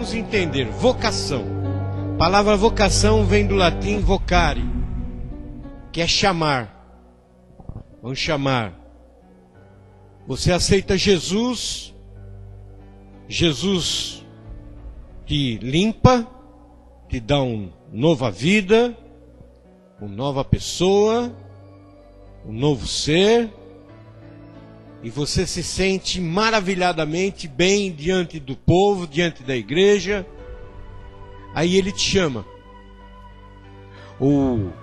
vamos entender. Vocação. A palavra vocação vem do latim vocare, que é chamar. Vamos chamar. Você aceita Jesus, Jesus te limpa, te dá uma nova vida, uma nova pessoa, um novo ser, e você se sente maravilhadamente bem diante do povo, diante da igreja. Aí ele te chama. Ou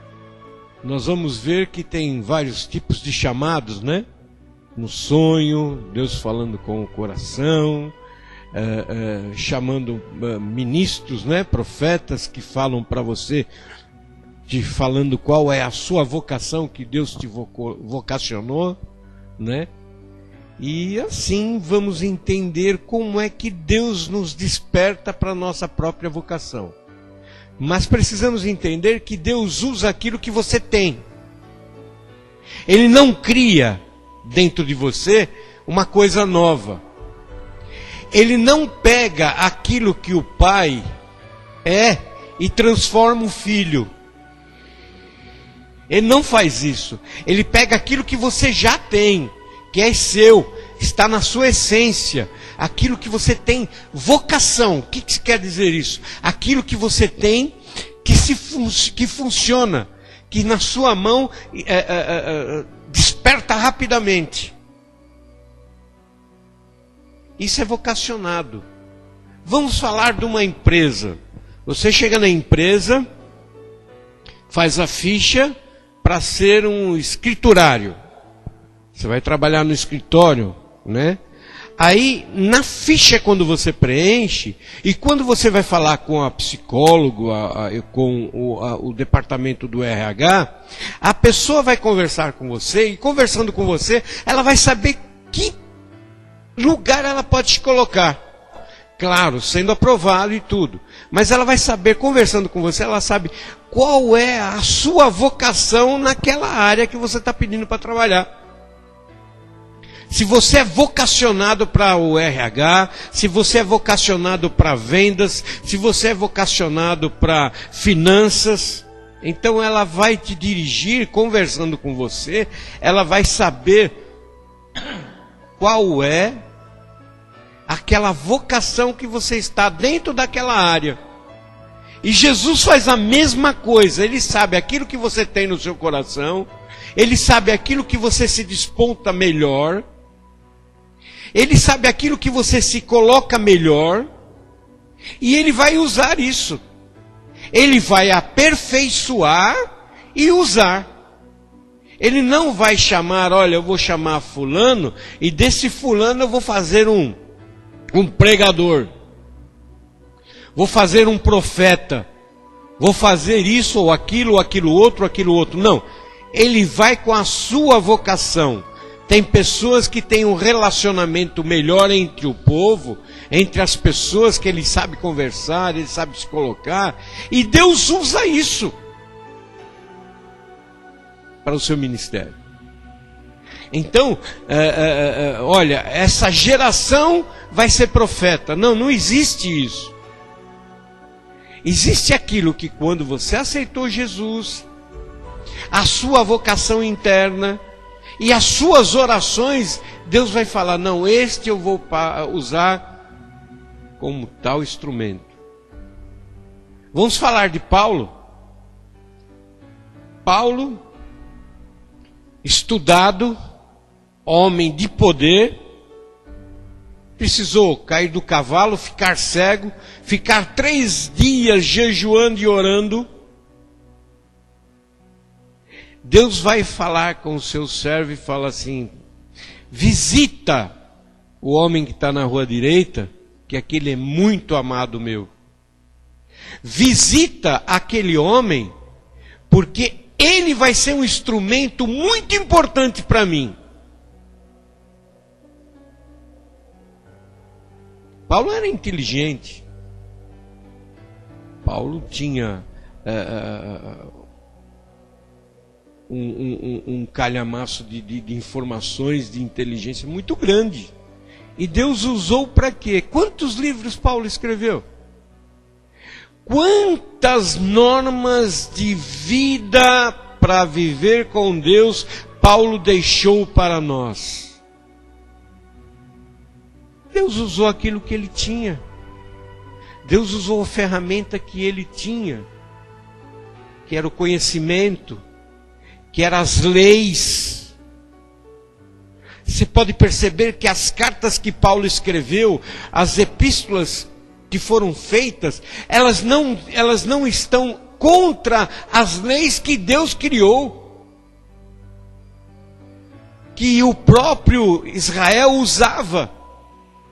nós vamos ver que tem vários tipos de chamados, né? No sonho, Deus falando com o coração, chamando ministros, né? Profetas que falam para você, te falando qual é a sua vocação, que Deus te vocacionou, né? E assim vamos entender como é que Deus nos desperta para a nossa própria vocação. Mas precisamos entender que Deus usa aquilo que você tem. Ele não cria dentro de você uma coisa nova. Ele não pega aquilo que o pai é e transforma o filho. Ele não faz isso. Ele pega aquilo que você já tem, que é seu, está na sua essência, aquilo que você tem vocação. O que quer dizer isso? Aquilo que você tem que funciona, que na sua mão desperta rapidamente. Isso é vocacionado. Vamos falar de uma empresa. Você chega na empresa, faz a ficha para ser um escriturário. Você vai trabalhar no escritório, né? Aí, na ficha, quando você preenche, e quando você vai falar com a psicólogo, com o departamento do RH, a pessoa vai conversar com você, e conversando com você, ela vai saber que lugar ela pode te colocar. Claro, sendo aprovado e tudo. Mas ela vai saber, conversando com você, ela sabe qual é a sua vocação naquela área que você está pedindo para trabalhar. Se você é vocacionado para o RH, se você é vocacionado para vendas, se você é vocacionado para finanças, então ela vai te dirigir, conversando com você, ela vai saber qual é aquela vocação que você está dentro daquela área. E Jesus faz a mesma coisa. Ele sabe aquilo que você tem no seu coração, ele sabe aquilo que você se desponta melhor, ele sabe aquilo que você se coloca melhor, e ele vai usar isso. Ele vai aperfeiçoar e usar. Ele não vai chamar, olha, eu vou chamar fulano, e desse fulano eu vou fazer um pregador. Vou fazer um profeta. Vou fazer isso ou aquilo outro. Não. Ele vai com a sua vocação. Tem pessoas que têm um relacionamento melhor entre o povo, entre as pessoas, que ele sabe conversar, ele sabe se colocar. E Deus usa isso para o seu ministério. Então, olha, essa geração vai ser profeta. Não existe isso. Existe aquilo que quando você aceitou Jesus, a sua vocação interna e as suas orações, Deus vai falar, não, este eu vou usar como tal instrumento. Vamos falar de Paulo. Paulo, estudado, homem de poder, precisou cair do cavalo, ficar cego, ficar 3 dias jejuando e orando. Deus vai falar com o seu servo e fala assim, visita o homem que está na rua direita, que aquele é muito amado meu. Visita aquele homem, porque ele vai ser um instrumento muito importante para mim. Paulo era inteligente. Paulo tinha um calhamaço de informações, de inteligência muito grande. E Deus usou para quê? Quantos livros Paulo escreveu? Quantas normas de vida para viver com Deus Paulo deixou para nós? Deus usou aquilo que ele tinha. Deus usou a ferramenta que ele tinha, que era o conhecimento, que eram as leis. Você pode perceber que as cartas que Paulo escreveu, as epístolas que foram feitas, elas não estão contra as leis que Deus criou, que o próprio Israel usava,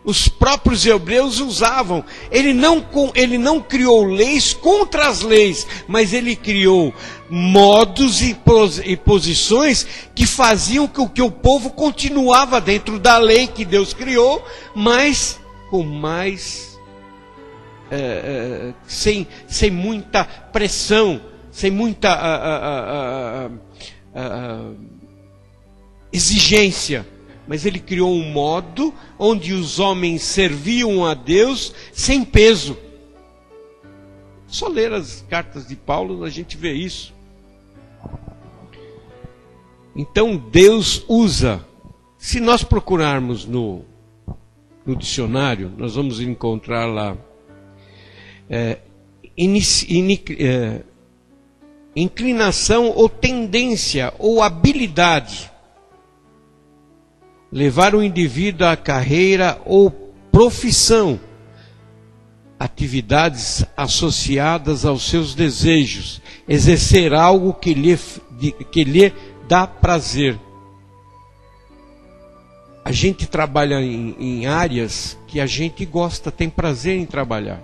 os próprios hebreus usavam. Ele não criou leis contra as leis, mas ele criou modos e posições que faziam com que o povo continuava dentro da lei que Deus criou, mas com mais sem muita pressão, sem muita exigência. Mas ele criou um modo onde os homens serviam a Deus sem peso. Só ler as cartas de Paulo a gente vê isso. Então Deus usa. Se nós procurarmos no dicionário, nós vamos encontrar lá inclinação ou tendência ou habilidade. Levar o indivíduo à carreira ou profissão, atividades associadas aos seus desejos, exercer algo que lhe dá prazer. A gente trabalha em áreas que a gente gosta, tem prazer em trabalhar.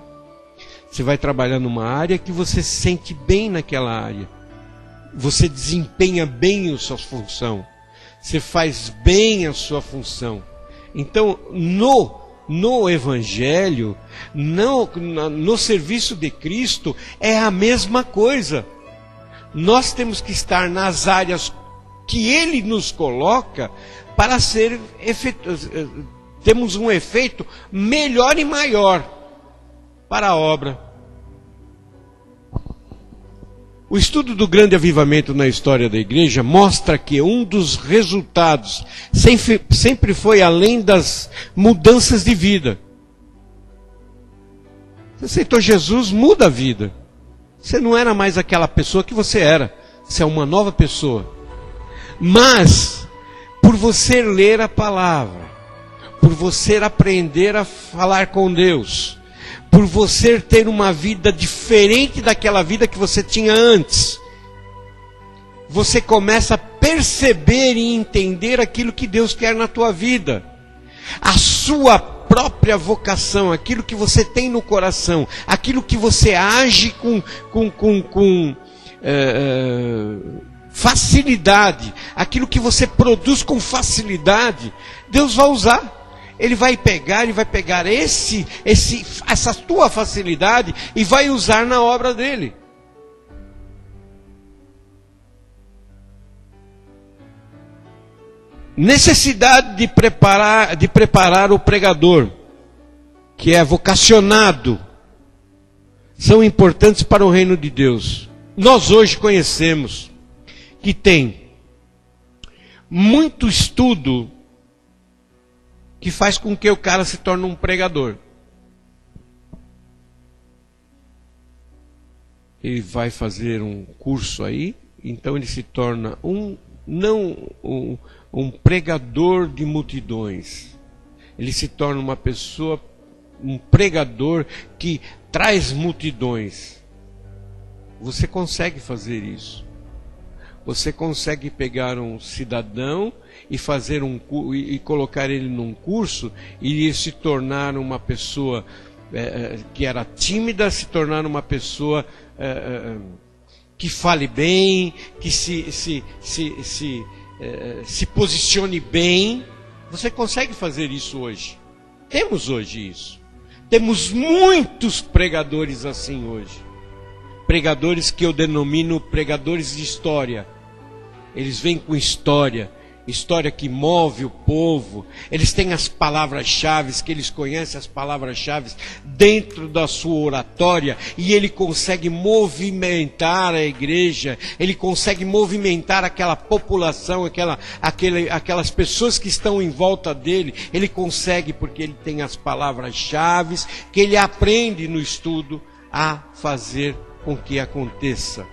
Você vai trabalhar numa área que você se sente bem naquela área. Você desempenha bem a sua função. Você faz bem a sua função. Então, no Evangelho, no serviço de Cristo, é a mesma coisa. Nós temos que estar nas áreas que Ele nos coloca para temos um efeito melhor e maior para a obra. O estudo do grande avivamento na história da igreja mostra que um dos resultados sempre foi além das mudanças de vida. Você aceitou Jesus, muda a vida. Você não era mais aquela pessoa que você era. Você é uma nova pessoa. Mas, por você ler a palavra, por você aprender a falar com Deus, por você ter uma vida diferente daquela vida que você tinha antes, você começa a perceber e entender aquilo que Deus quer na tua vida. A sua própria vocação, aquilo que você tem no coração, aquilo que você age com facilidade, aquilo que você produz com facilidade, Deus vai usar. Ele vai pegar essa tua facilidade e vai usar na obra dele. Necessidade de preparar o pregador, que é vocacionado, são importantes para o reino de Deus. Nós hoje conhecemos que tem muito estudo que faz com que o cara se torne um pregador. Ele vai fazer um curso aí, então ele se torna um pregador de multidões. Ele se torna uma pessoa, um pregador que traz multidões. Você consegue fazer isso. Você consegue pegar um cidadão e fazer e colocar ele num curso e ele se tornar uma pessoa que era tímida, se tornar uma pessoa que fale bem, que se posicione bem. Você consegue fazer isso hoje. Temos hoje isso. Temos muitos pregadores assim hoje. Pregadores que eu denomino pregadores de história. Eles vêm com história. história que move o povo. Eles têm as palavras-chave, que eles conhecem as palavras-chave dentro da sua oratória, e ele consegue movimentar a igreja, ele consegue movimentar aquela população, aquelas pessoas que estão em volta dele. Ele consegue, porque ele tem as palavras-chave que ele aprende no estudo a fazer com que aconteça.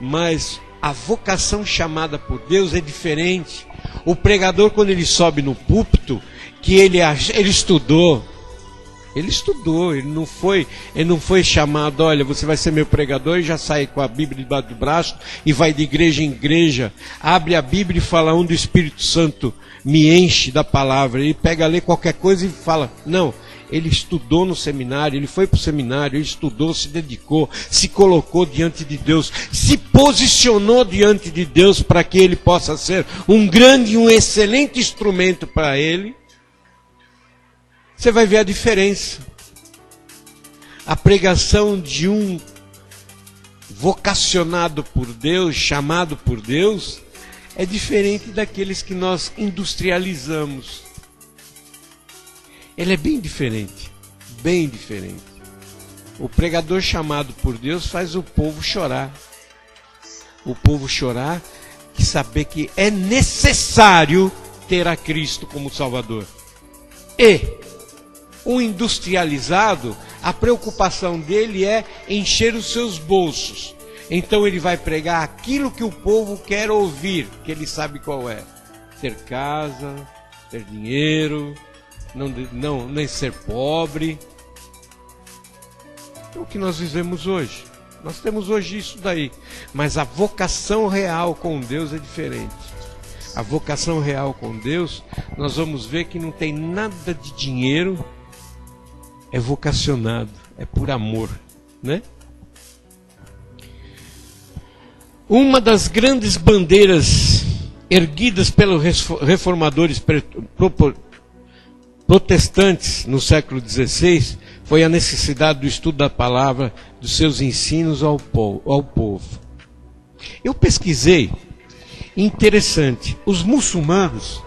Mas a vocação chamada por Deus é diferente. O pregador, quando ele sobe no púlpito, que ele estudou, ele não foi chamado, olha, você vai ser meu pregador, e já sai com a Bíblia debaixo do braço e vai de igreja em igreja, abre a Bíblia e fala, onde o Espírito Santo me enche da palavra, ele pega, lê qualquer coisa e fala. Não, ele estudou no seminário, ele foi para o seminário, ele estudou, se dedicou, se colocou diante de Deus, se posicionou diante de Deus para que ele possa ser um grande e um excelente instrumento para ele. Você vai ver a diferença. A pregação de um vocacionado por Deus, chamado por Deus, é diferente daqueles que nós industrializamos. Ele é bem diferente, bem diferente. O pregador chamado por Deus faz o povo chorar. O povo chorar e saber que é necessário ter a Cristo como Salvador. E o industrializado, a preocupação dele é encher os seus bolsos. Então ele vai pregar aquilo que o povo quer ouvir, que ele sabe qual é. Ter casa, ter dinheiro, não nem ser pobre. É o que nós vivemos hoje. Nós temos hoje isso daí. Mas a vocação real com Deus é diferente. A vocação real com Deus, nós vamos ver que não tem nada de dinheiro. É vocacionado, é por amor, né? Uma das grandes bandeiras erguidas pelos reformadores protestantes no século XVI foi a necessidade do estudo da palavra, dos seus ensinos ao povo. Eu pesquisei, interessante, os muçulmanos,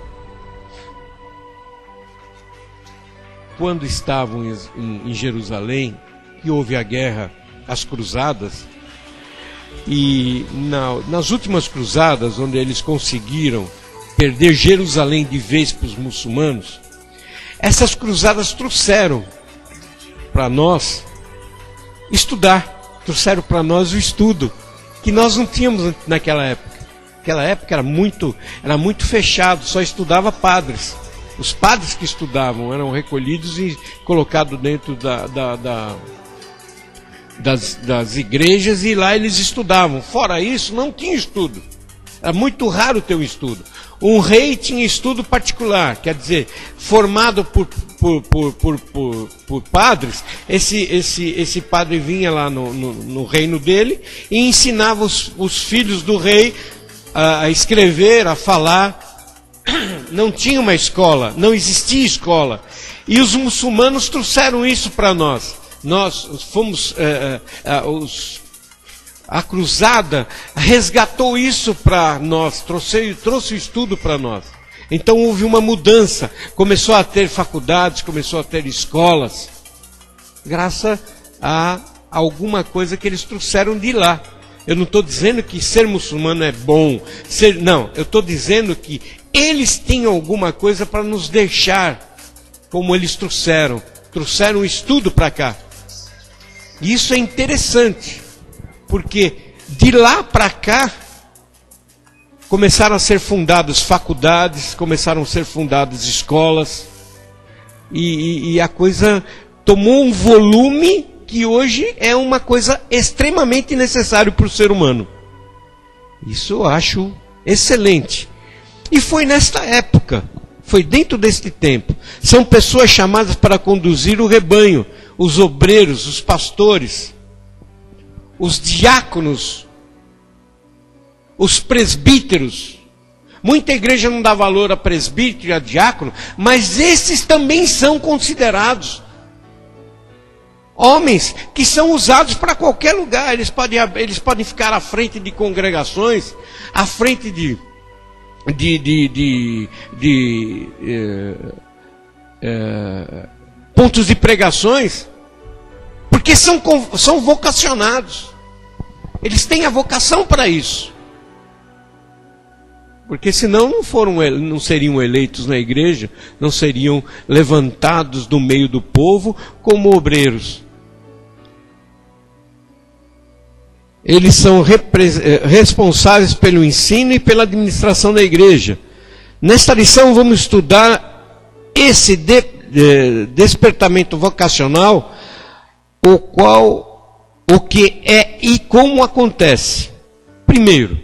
quando estavam em Jerusalém, que houve a guerra, as cruzadas, e nas últimas cruzadas, onde eles conseguiram perder Jerusalém de vez para os muçulmanos, essas cruzadas trouxeram para nós estudar, trouxeram para nós o estudo, que nós não tínhamos naquela época. Naquela época era muito fechado, só estudava padres. Os padres que estudavam eram recolhidos e colocados dentro das igrejas, e lá eles estudavam. Fora isso, não tinha estudo. Era muito raro ter um estudo. Um rei tinha estudo particular, quer dizer, formado por padres. Esse padre vinha lá no reino dele e ensinava os filhos do rei a escrever, a falar. Não tinha uma escola, não existia escola. E os muçulmanos trouxeram isso para nós. Nós fomos, a cruzada resgatou isso para nós, trouxe o estudo para nós. Então houve uma mudança, começou a ter faculdades, começou a ter escolas, graças a alguma coisa que eles trouxeram de lá. Eu não estou dizendo que ser muçulmano é bom, não, eu estou dizendo que eles tinham alguma coisa para nos deixar, como eles trouxeram o estudo para cá. E isso é interessante, porque de lá para cá começaram a ser fundadas faculdades, começaram a ser fundadas escolas, e a coisa tomou um volume que hoje é uma coisa extremamente necessária para o ser humano. Isso eu acho excelente. E foi nesta época, foi dentro deste tempo. São pessoas chamadas para conduzir o rebanho, os obreiros, os pastores, os diáconos, os presbíteros. Muita igreja não dá valor a presbítero e a diácono, mas esses também são considerados homens que são usados para qualquer lugar. Eles podem ficar à frente de congregações, à frente pontos de pregações, porque são vocacionados. Eles têm a vocação para isso. Porque senão não seriam eleitos na igreja, não seriam levantados do meio do povo como obreiros. Eles são responsáveis pelo ensino e pela administração da igreja. Nesta lição vamos estudar esse despertamento vocacional, o que é e como acontece. Primeiro,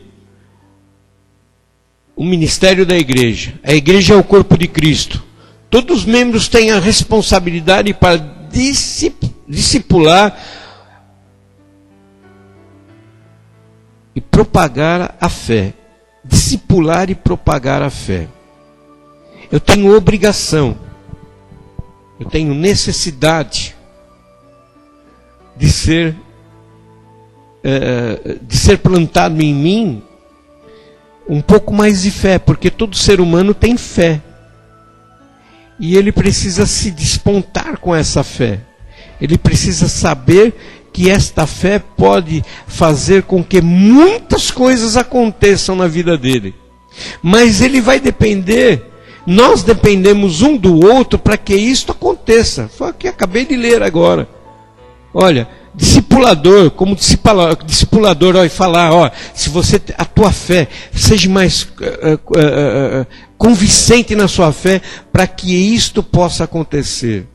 o ministério da igreja. A igreja é o corpo de Cristo. Todos os membros têm a responsabilidade para discipular e propagar a fé. Discipular e propagar a fé. Eu tenho obrigação, eu tenho necessidade de ser plantado em mim um pouco mais de fé, porque todo ser humano tem fé. E ele precisa se despontar com essa fé. Ele precisa saber que esta fé pode fazer com que muitas coisas aconteçam na vida dele. Mas ele vai depender, nós dependemos um do outro para que isto aconteça. Foi o que acabei de ler agora. Olha, discipulador, como discipulador, vai falar, se você, a tua fé, seja mais convincente na sua fé, para que isto possa acontecer.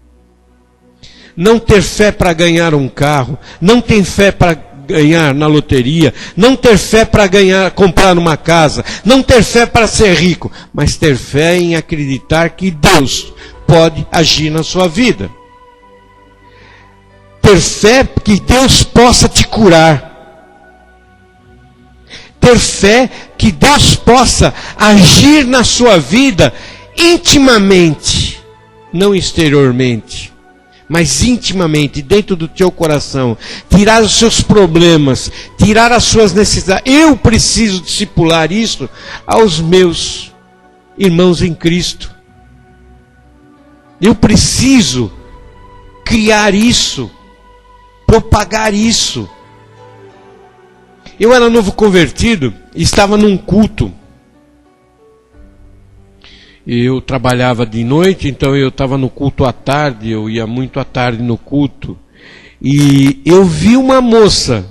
Não ter fé para ganhar um carro, não ter fé para ganhar na loteria, não ter fé para comprar uma casa, não ter fé para ser rico, mas ter fé em acreditar que Deus pode agir na sua vida. Ter fé que Deus possa te curar. Ter fé que Deus possa agir na sua vida intimamente, não exteriormente, mas intimamente, dentro do teu coração. Tirar os seus problemas, tirar as suas necessidades. Eu preciso discipular isso aos meus irmãos em Cristo. Eu preciso criar isso, propagar isso. Eu era novo convertido e estava num culto. Eu trabalhava de noite, então eu estava no culto à tarde, eu ia muito à tarde no culto. E eu vi uma moça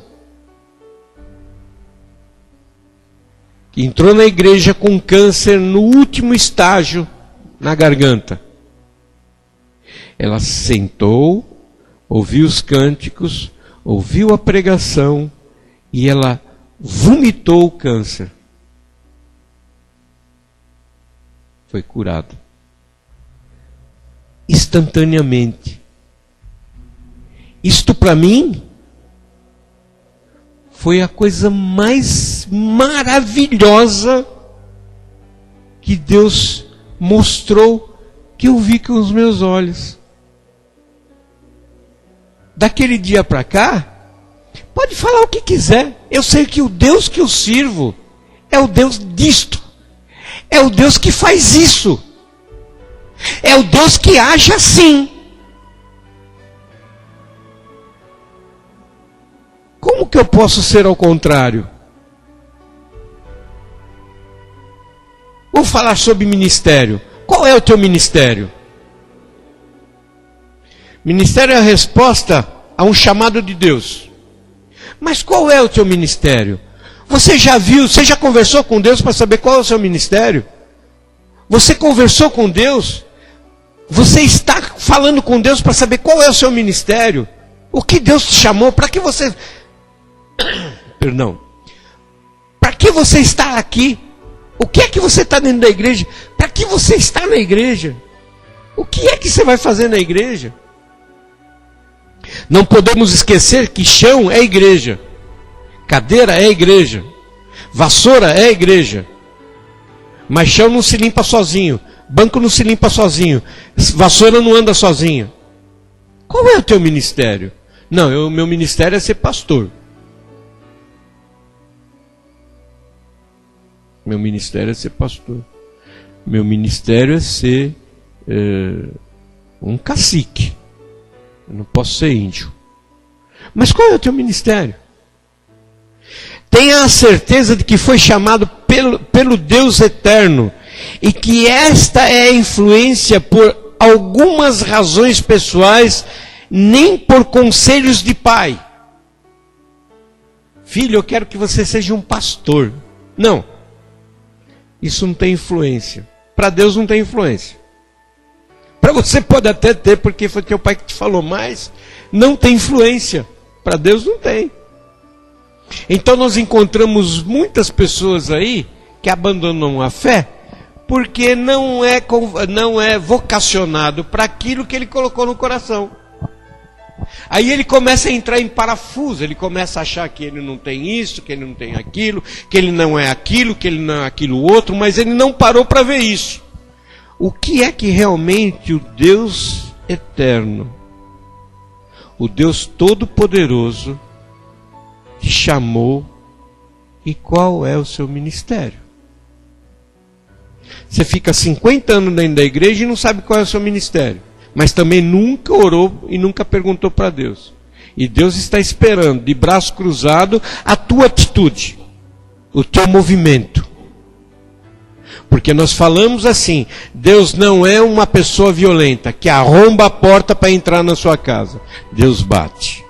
que entrou na igreja com câncer no último estágio na garganta. Ela sentou, ouviu os cânticos, ouviu a pregação e ela vomitou o câncer. Foi curado. Instantaneamente. Isto para mim foi a coisa mais maravilhosa que Deus mostrou, que eu vi com os meus olhos. Daquele dia para cá, pode falar o que quiser. Eu sei que o Deus que eu sirvo é o Deus disto. É o Deus que faz isso. É o Deus que age assim. Como que eu posso ser ao contrário? Vou falar sobre ministério. Qual é o teu ministério? Ministério é a resposta a um chamado de Deus. Mas qual é o teu ministério? Você já viu, você já conversou com Deus para saber qual é o seu ministério? Você conversou com Deus? Você está falando com Deus para saber qual é o seu ministério? O que Deus te chamou? Para que você... Perdão. Para que você está aqui? O que é que você está dentro da igreja? Para que você está na igreja? O que é que você vai fazer na igreja? Não podemos esquecer que chão é igreja. Cadeira é igreja. Vassoura é igreja. Mas chão não se limpa sozinho. Banco não se limpa sozinho. Vassoura não anda sozinha. Qual é o teu ministério? Não, o meu ministério é ser pastor. Meu ministério é ser pastor. Meu ministério é ser um cacique. Eu não posso ser índio. Mas qual é o teu ministério? Tenha a certeza de que foi chamado pelo Deus eterno e que esta é a influência por algumas razões pessoais, nem por conselhos de pai. Filho, eu quero que você seja um pastor. Não. Isso não tem influência. Para Deus não tem influência. Para você pode até ter, porque foi teu pai que te falou, mas não tem influência. Para Deus não tem. Então nós encontramos muitas pessoas aí que abandonam a fé porque não é vocacionado para aquilo que ele colocou no coração. Aí ele começa a entrar em parafuso, ele começa a achar que ele não tem isso, que ele não tem aquilo, que ele não é aquilo, que ele não é aquilo outro, mas ele não parou para ver isso. O que é que realmente o Deus eterno, o Deus todo-poderoso, te chamou e qual é o seu ministério? Você fica 50 anos dentro da igreja e não sabe qual é o seu ministério. Mas também nunca orou e nunca perguntou para Deus. E Deus está esperando, de braço cruzado, a tua atitude, o teu movimento. Porque nós falamos assim, Deus não é uma pessoa violenta, que arromba a porta para entrar na sua casa. Deus bate.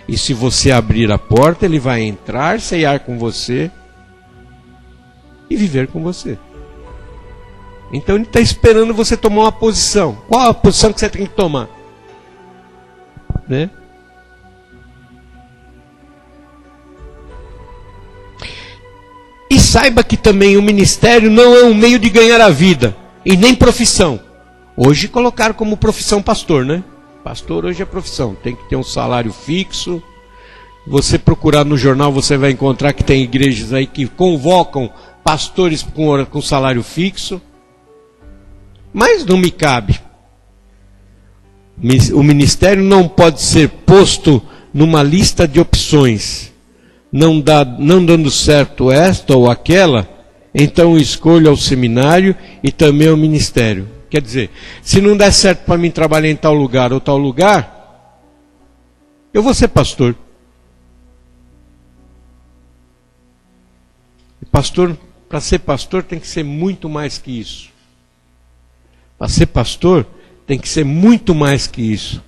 E se você abrir a porta, Ele vai entrar, ceiar com você e viver com você. Então Ele está esperando você tomar uma posição. Qual a posição que você tem que tomar? Né? E saiba que também o ministério não é um meio de ganhar a vida, e nem profissão. Hoje colocaram como profissão pastor, né? Pastor hoje é profissão, tem que ter um salário fixo. Você procurar no jornal, você vai encontrar que tem igrejas aí que convocam pastores com salário fixo. Mas não me cabe. O ministério não pode ser posto numa lista de opções. Não dando certo esta ou aquela, então escolho ao seminário e também ao ministério. Quer dizer, se não der certo para mim trabalhar em tal lugar ou tal lugar, eu vou ser pastor. E pastor, para ser pastor tem que ser muito mais que isso. Para ser pastor tem que ser muito mais que isso.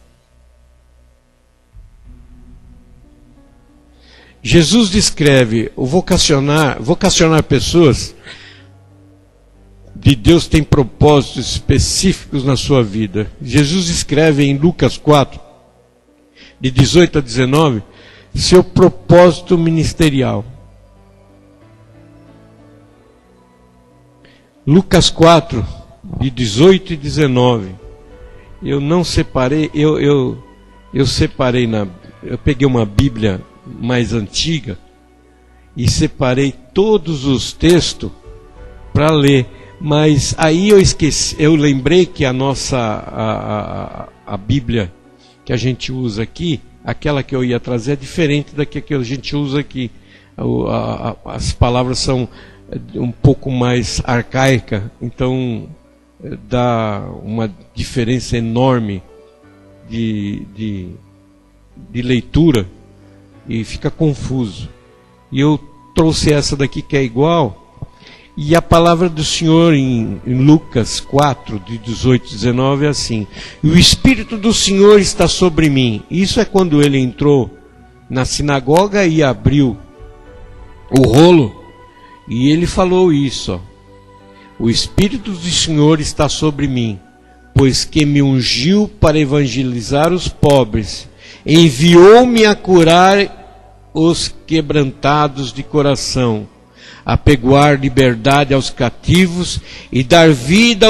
Jesus descreve o vocacionar pessoas. De Deus tem propósitos específicos na sua vida. Jesus escreve em Lucas 4, de 18 a 19, seu propósito ministerial. Lucas 4, de 18 e 19. Eu não separei, eu separei eu peguei uma Bíblia mais antiga e separei todos os textos para ler. Mas aí eu lembrei que a Bíblia que a gente usa aqui, aquela que eu ia trazer é diferente da que a gente usa aqui. As palavras são um pouco mais arcaicas, então dá uma diferença enorme de leitura e fica confuso. E eu trouxe essa daqui que é igual. E a palavra do Senhor em Lucas 4, de 18 e 19 é assim: e o Espírito do Senhor está sobre mim. Isso é quando ele entrou na sinagoga e abriu o rolo, e ele falou isso, ó: o Espírito do Senhor está sobre mim, pois que me ungiu para evangelizar os pobres, enviou-me a curar os quebrantados de coração, a apregoar liberdade aos cativos e dar vista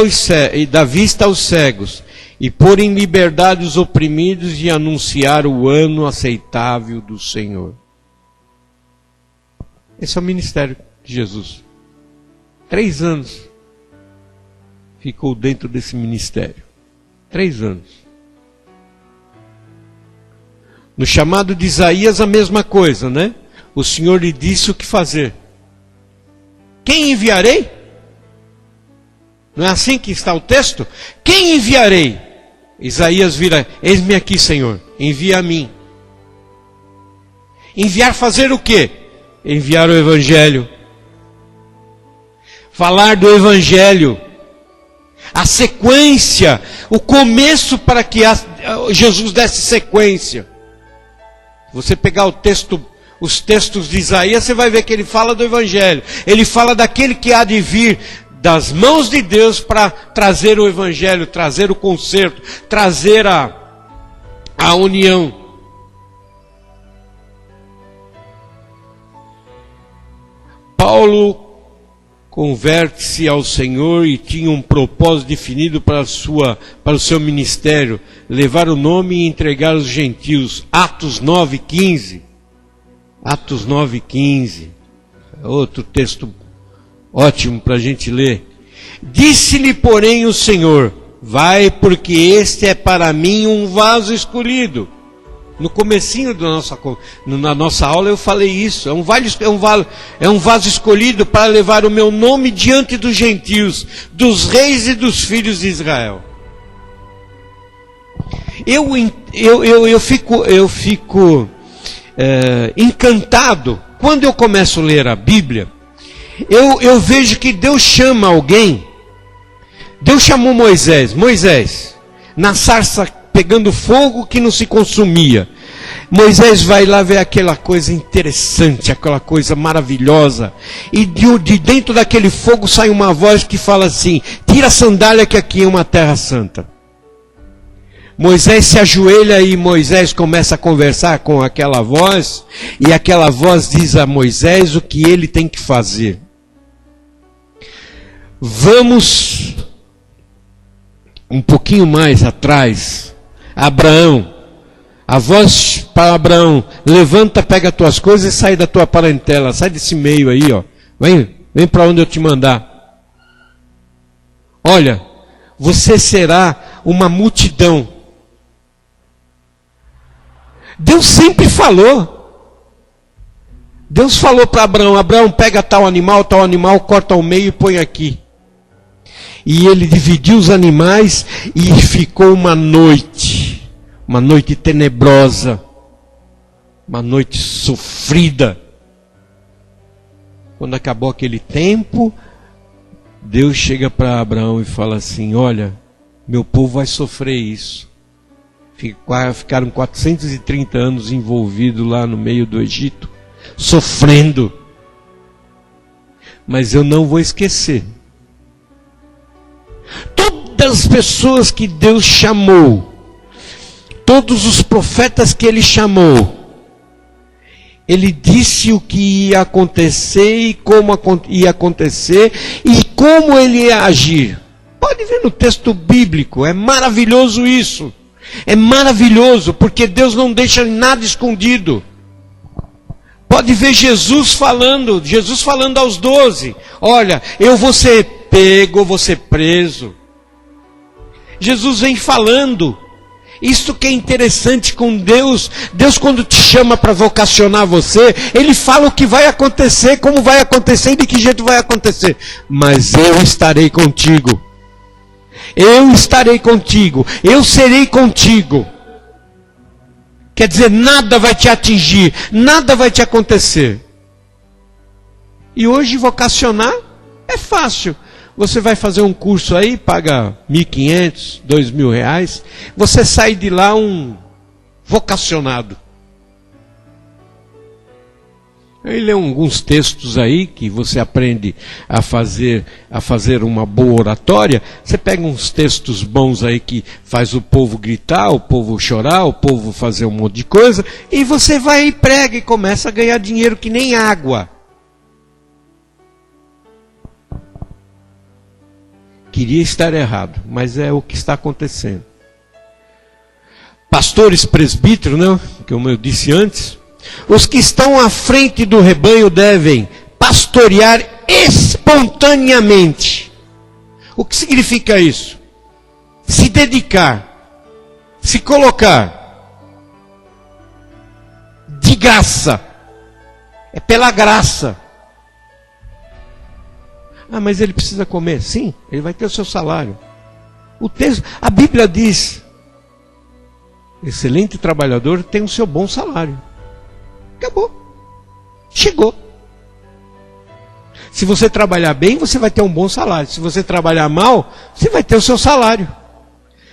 aos cegos, e pôr em liberdade os oprimidos e anunciar o ano aceitável do Senhor. Esse é o ministério de Jesus. 3 anos ficou dentro desse ministério. 3 anos. No chamado de Isaías a mesma coisa, né? O Senhor lhe disse o que fazer. Quem enviarei? Não é assim que está o texto? Quem enviarei? Isaías vira: eis-me aqui, Senhor, envia a mim. Enviar fazer o quê? Enviar o Evangelho. Falar do Evangelho. A sequência, o começo para que Jesus desse sequência. Você pegar os textos de Isaías, você vai ver que ele fala do Evangelho. Ele fala daquele que há de vir das mãos de Deus para trazer o Evangelho, trazer o conserto, trazer a união. Paulo converte-se ao Senhor e tinha um propósito definido para o seu ministério: levar o nome e entregar aos gentios. Atos 9:15. Atos 9:15. Outro texto ótimo para a gente ler. Disse-lhe, porém, o Senhor: vai, porque este é para mim um vaso escolhido. No comecinho na nossa aula eu falei isso. É um vaso escolhido para levar o meu nome diante dos gentios, dos reis e dos filhos de Israel. Eu fico encantado quando eu começo a ler a Bíblia. Eu vejo que Deus chama alguém. Deus chamou Moisés, na sarça pegando fogo que não se consumia. Moisés vai lá ver aquela coisa interessante, aquela coisa maravilhosa, e de dentro daquele fogo sai uma voz que fala assim: tira a sandália que aqui é uma terra santa. Moisés se ajoelha e Moisés começa a conversar com aquela voz, e aquela voz diz a Moisés o que ele tem que fazer. Vamos um pouquinho mais atrás. Abraão, a voz para Abraão: levanta, pega as tuas coisas e sai da tua parentela, sai desse meio aí, ó. Vem para onde eu te mandar. Olha, você será uma multidão. Deus sempre falou. Deus falou para Abraão: Abraão, pega tal animal, corta ao meio e põe aqui. E ele dividiu os animais e ficou uma noite tenebrosa, uma noite sofrida. Quando acabou aquele tempo, Deus chega para Abraão e fala assim: olha, meu povo vai sofrer isso. Ficaram 430 anos envolvidos lá no meio do Egito, sofrendo. Mas eu não vou esquecer. Todas as pessoas que Deus chamou, todos os profetas que Ele chamou, Ele disse o que ia acontecer e como ia acontecer e como Ele ia agir. Pode ver no texto bíblico, é maravilhoso isso. É maravilhoso, porque Deus não deixa nada escondido. Pode ver Jesus falando aos 12: olha, eu vou ser pego, vou ser preso. Jesus vem falando. Isso que é interessante com Deus. Deus, quando te chama para vocacionar você, Ele fala o que vai acontecer, como vai acontecer e de que jeito vai acontecer. Mas eu estarei contigo. Eu estarei contigo. Eu serei contigo. Quer dizer, nada vai te atingir, nada vai te acontecer. E hoje vocacionar é fácil. Você vai fazer um curso aí, paga R$1.500, R$2.000, você sai de lá um vocacionado. Aí lê alguns textos aí que você aprende a fazer uma boa oratória. Você pega uns textos bons aí que faz o povo gritar, o povo chorar, o povo fazer um monte de coisa, e você vai e prega e começa a ganhar dinheiro que nem água. Queria estar errado, mas é o que está acontecendo. Pastores, presbíteros, né? Como eu disse antes, os que estão à frente do rebanho devem pastorear espontaneamente. O que significa isso? Se dedicar, se colocar de graça. É pela graça. Ah, mas ele precisa comer. Sim, ele vai ter o seu salário. O texto, a Bíblia diz: excelente trabalhador tem o seu bom salário. Acabou. Chegou. Se você trabalhar bem, você vai ter um bom salário. Se você trabalhar mal, você vai ter o seu salário.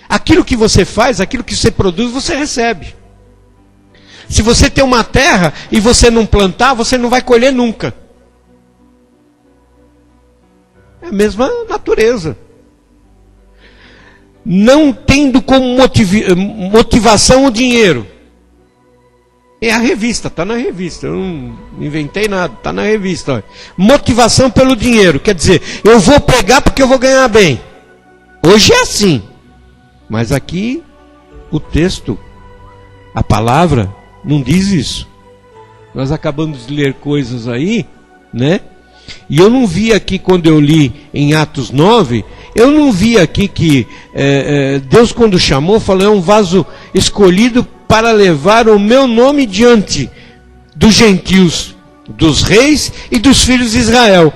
Aquilo que você faz, aquilo que você produz, você recebe. Se você tem uma terra e você não plantar, você não vai colher nunca. É a mesma natureza. Não tendo como motivação o dinheiro. É a revista, está na revista. Eu não inventei nada, está na revista. Olha. Motivação pelo dinheiro. Quer dizer, eu vou pregar porque eu vou ganhar bem. Hoje é assim. Mas aqui, o texto, a palavra, não diz isso. Nós acabamos de ler coisas aí, né? E eu não vi aqui, quando eu li em Atos 9, eu não vi aqui que Deus, quando chamou, falou: é um vaso escolhido para levar o meu nome diante dos gentios, dos reis e dos filhos de Israel.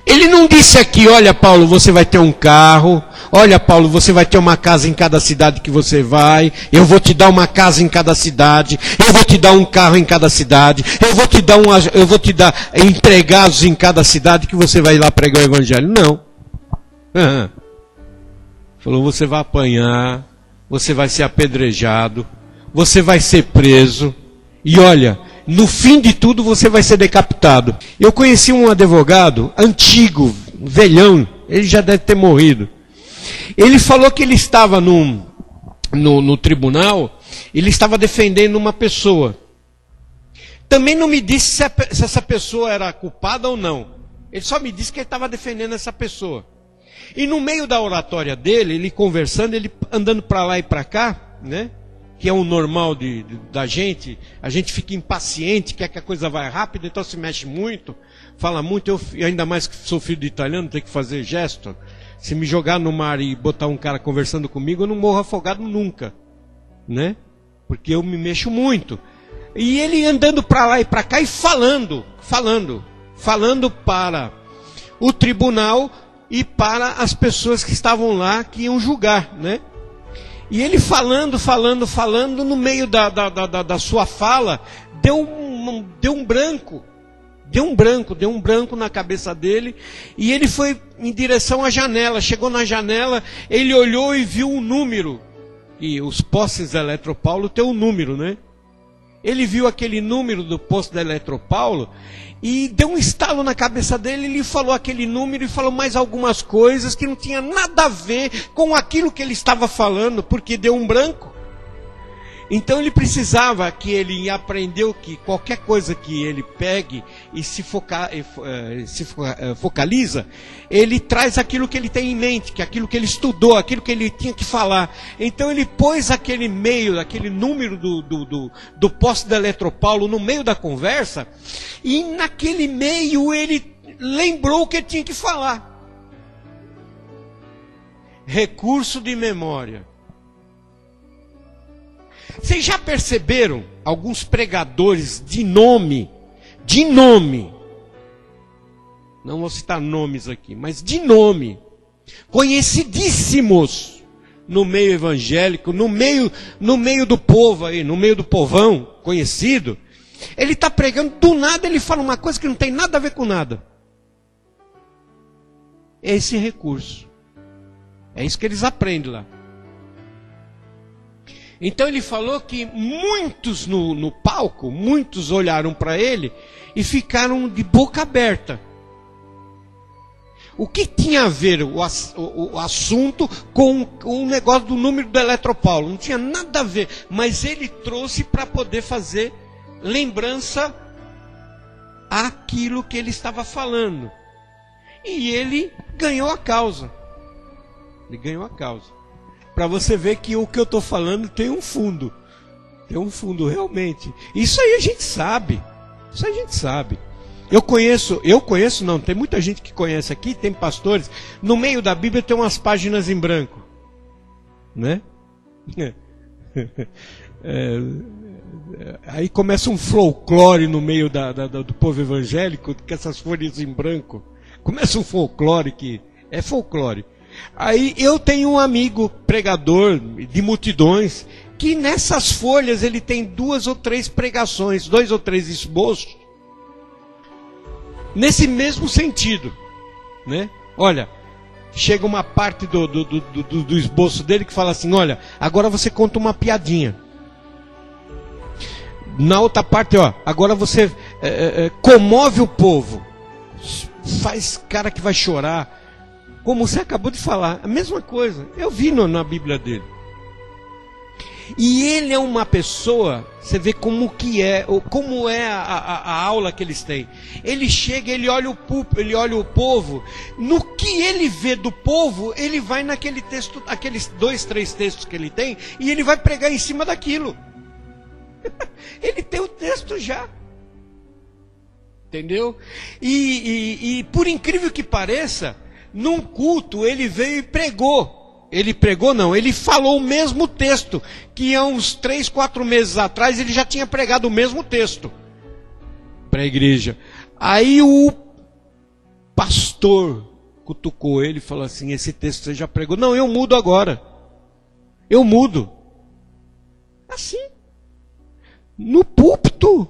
Ele não disse aqui: olha, Paulo, você vai ter um carro. Olha, Paulo, você vai ter uma casa em cada cidade que você vai. Eu vou te dar uma casa em cada cidade. Eu vou te dar um carro em cada cidade. Eu vou te dar empregados em cada cidade que você vai lá pregar o evangelho. Não. Falou: você vai apanhar, você vai ser apedrejado, você vai ser preso. E olha, no fim de tudo você vai ser decapitado. Eu conheci um advogado antigo, velhão, ele já deve ter morrido. Ele falou que ele estava no tribunal, ele estava defendendo uma pessoa. Também não me disse se essa pessoa era culpada ou não. Ele só me disse que ele estava defendendo essa pessoa. E no meio da oratória dele, ele conversando, ele andando para lá e para cá, né? Que é o normal da gente, a gente fica impaciente, quer que a coisa vá rápido, então se mexe muito, fala muito. Eu ainda mais que sou filho de italiano, tenho que fazer gesto. Se me jogar no mar e botar um cara conversando comigo, eu não morro afogado nunca, né? Porque eu me mexo muito. E ele andando para lá e para cá e falando para o tribunal e para as pessoas que estavam lá, que iam julgar, né? E ele falando, no meio da sua fala, deu um branco. Deu um branco na cabeça dele, e ele foi em direção à janela. Chegou na janela, ele olhou e viu um número. E os postes da Eletropaulo têm um número, né? Ele viu aquele número do posto da Eletropaulo e deu um estalo na cabeça dele. Ele falou aquele número e falou mais algumas coisas que não tinha nada a ver com aquilo que ele estava falando, porque deu um branco. Então ele precisava que ele aprendeu que qualquer coisa que ele pegue e se focaliza, ele traz aquilo que ele tem em mente, que é aquilo que ele estudou, aquilo que ele tinha que falar. Então ele pôs aquele número do poste da Eletropaulo no meio da conversa, e naquele meio ele lembrou o que ele tinha que falar. Recurso de memória. Vocês já perceberam alguns pregadores de nome, não vou citar nomes aqui, mas de nome, conhecidíssimos no meio evangélico, no meio do povo aí, no meio do povão conhecido? Ele está pregando, do nada ele fala uma coisa que não tem nada a ver com nada. É esse recurso. É isso que eles aprendem lá. Então ele falou que muitos no palco, muitos olharam para ele e ficaram de boca aberta. O que tinha a ver o assunto com o negócio do número do Eletropaulo? Não tinha nada a ver, mas ele trouxe para poder fazer lembrança àquilo que ele estava falando. E ele ganhou a causa. Ele ganhou a causa. Para você ver que o que eu estou falando tem um fundo. Tem um fundo realmente. Isso aí a gente sabe. Isso a gente sabe. Eu conheço não, tem muita gente que conhece aqui, tem pastores. No meio da Bíblia tem umas páginas em branco. Né? Aí começa um folclore no meio do povo evangélico, com essas folhas em branco. Começa um folclore que é folclore. Aí eu tenho um amigo pregador de multidões que nessas folhas ele tem 2 ou 3 pregações, 2 ou 3 esboços nesse mesmo sentido, né? Olha, chega uma parte do esboço dele que fala assim: olha, agora você conta uma piadinha. Na outra parte, ó, agora você comove o povo, faz cara que vai chorar, como você acabou de falar, a mesma coisa. Eu vi na Bíblia dele. E ele é uma pessoa, você vê como é a aula que eles têm. Ele chega, ele olha o povo, no que ele vê do povo, ele vai naquele texto, aqueles 2, 3 textos que ele tem, e ele vai pregar em cima daquilo. Ele tem o texto já. Entendeu? E por incrível que pareça, num culto ele veio e pregou. Ele pregou não, ele falou o mesmo texto, que há uns 3, 4 meses atrás ele já tinha pregado o mesmo texto para a igreja. Aí o pastor cutucou ele e falou assim: esse texto você já pregou? Não, eu mudo agora. Eu mudo. Assim. No púlpito.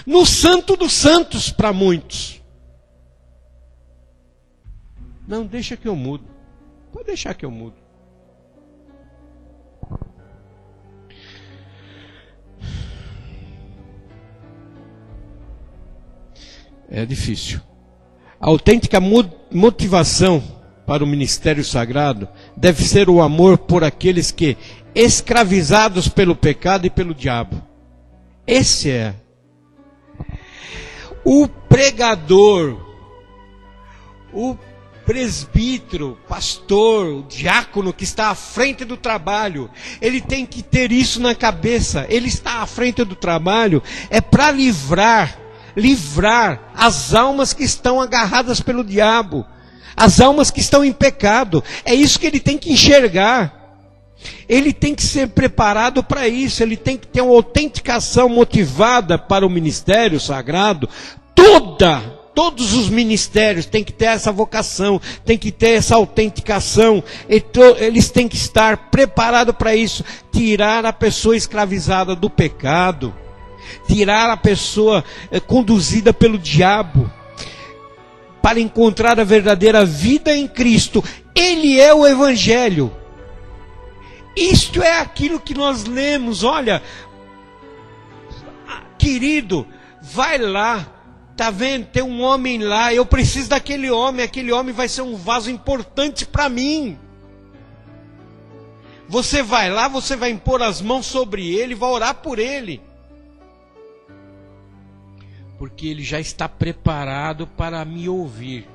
No santo dos santos para muitos. Não, deixa que eu mudo. Pode deixar que eu mudo. É difícil. A autêntica motivação para o ministério sagrado deve ser o amor por aqueles que, escravizados pelo pecado e pelo diabo. Esse é. O pregador, o presbítero, pastor, o diácono que está à frente do trabalho, ele tem que ter isso na cabeça. Ele está à frente do trabalho é para livrar as almas que estão agarradas pelo diabo, as almas que estão em pecado. É isso que ele tem que enxergar. Ele tem que ser preparado para isso. Ele tem que ter uma autenticação motivada para o ministério sagrado. Todos os ministérios têm que ter essa vocação, têm que ter essa autenticação. Eles têm que estar preparados para isso. Tirar a pessoa escravizada do pecado, tirar a pessoa conduzida pelo diabo, para encontrar a verdadeira vida em Cristo. Ele é o Evangelho. Isto é aquilo que nós lemos. Olha, querido, vai lá. Está vendo? Tem um homem lá, eu preciso daquele homem, aquele homem vai ser um vaso importante para mim. Você vai lá, você vai impor as mãos sobre ele, vai orar por ele. Porque ele já está preparado para me ouvir.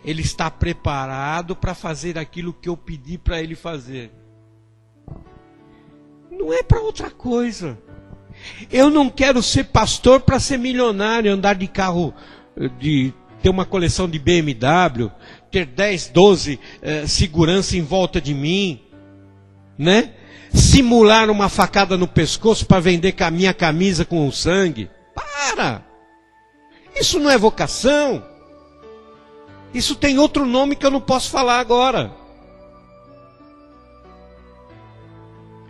Ele está preparado para fazer aquilo que eu pedi para ele fazer. Não é para outra coisa. Eu não quero ser pastor para ser milionário, andar de carro, ter uma coleção de BMW, ter 10, 12 segurança em volta de mim, né? Simular uma facada no pescoço para vender a minha camisa com o sangue. Para! Isso não é vocação. Isso tem outro nome que eu não posso falar agora.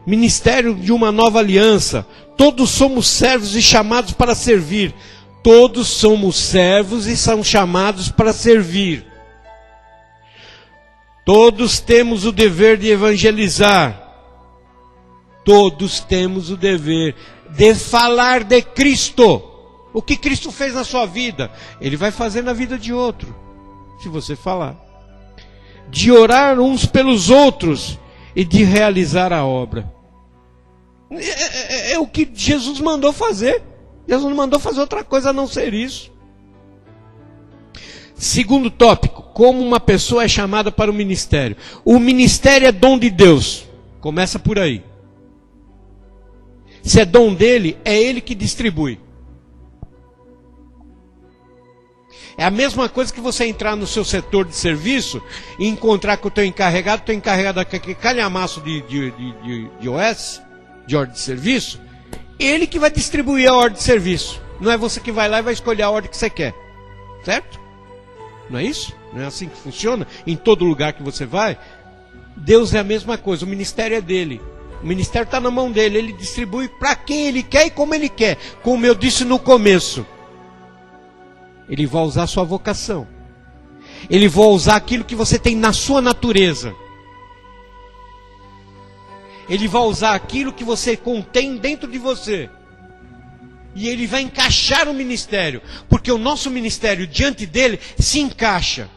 Ministério de uma nova aliança. Todos somos servos e chamados para servir. Todos somos servos e são chamados para servir. Todos temos o dever de evangelizar. Todos temos o dever de falar de Cristo. O que Cristo fez na sua vida, Ele vai fazer na vida de outro, se você falar. De orar uns pelos outros e de realizar a obra. É o que Jesus mandou fazer. Jesus não mandou fazer outra coisa a não ser isso. Segundo tópico, como uma pessoa é chamada para o ministério. O ministério é dom de Deus. Começa por aí. Se é dom dele, é ele que distribui. É a mesma coisa que você entrar no seu setor de serviço e encontrar com o teu encarregado aquele calhamaço de OS, de ordem de serviço, ele que vai distribuir a ordem de serviço. Não é você que vai lá e vai escolher a ordem que você quer. Certo? Não é isso? Não é assim que funciona? Em todo lugar que você vai? Deus é a mesma coisa, o ministério é dele. O ministério está na mão dele, ele distribui para quem ele quer e como ele quer. Como eu disse no começo, ele vai usar a sua vocação. Ele vai usar aquilo que você tem na sua natureza. Ele vai usar aquilo que você contém dentro de você. E ele vai encaixar o ministério. Porque o nosso ministério diante dele se encaixa.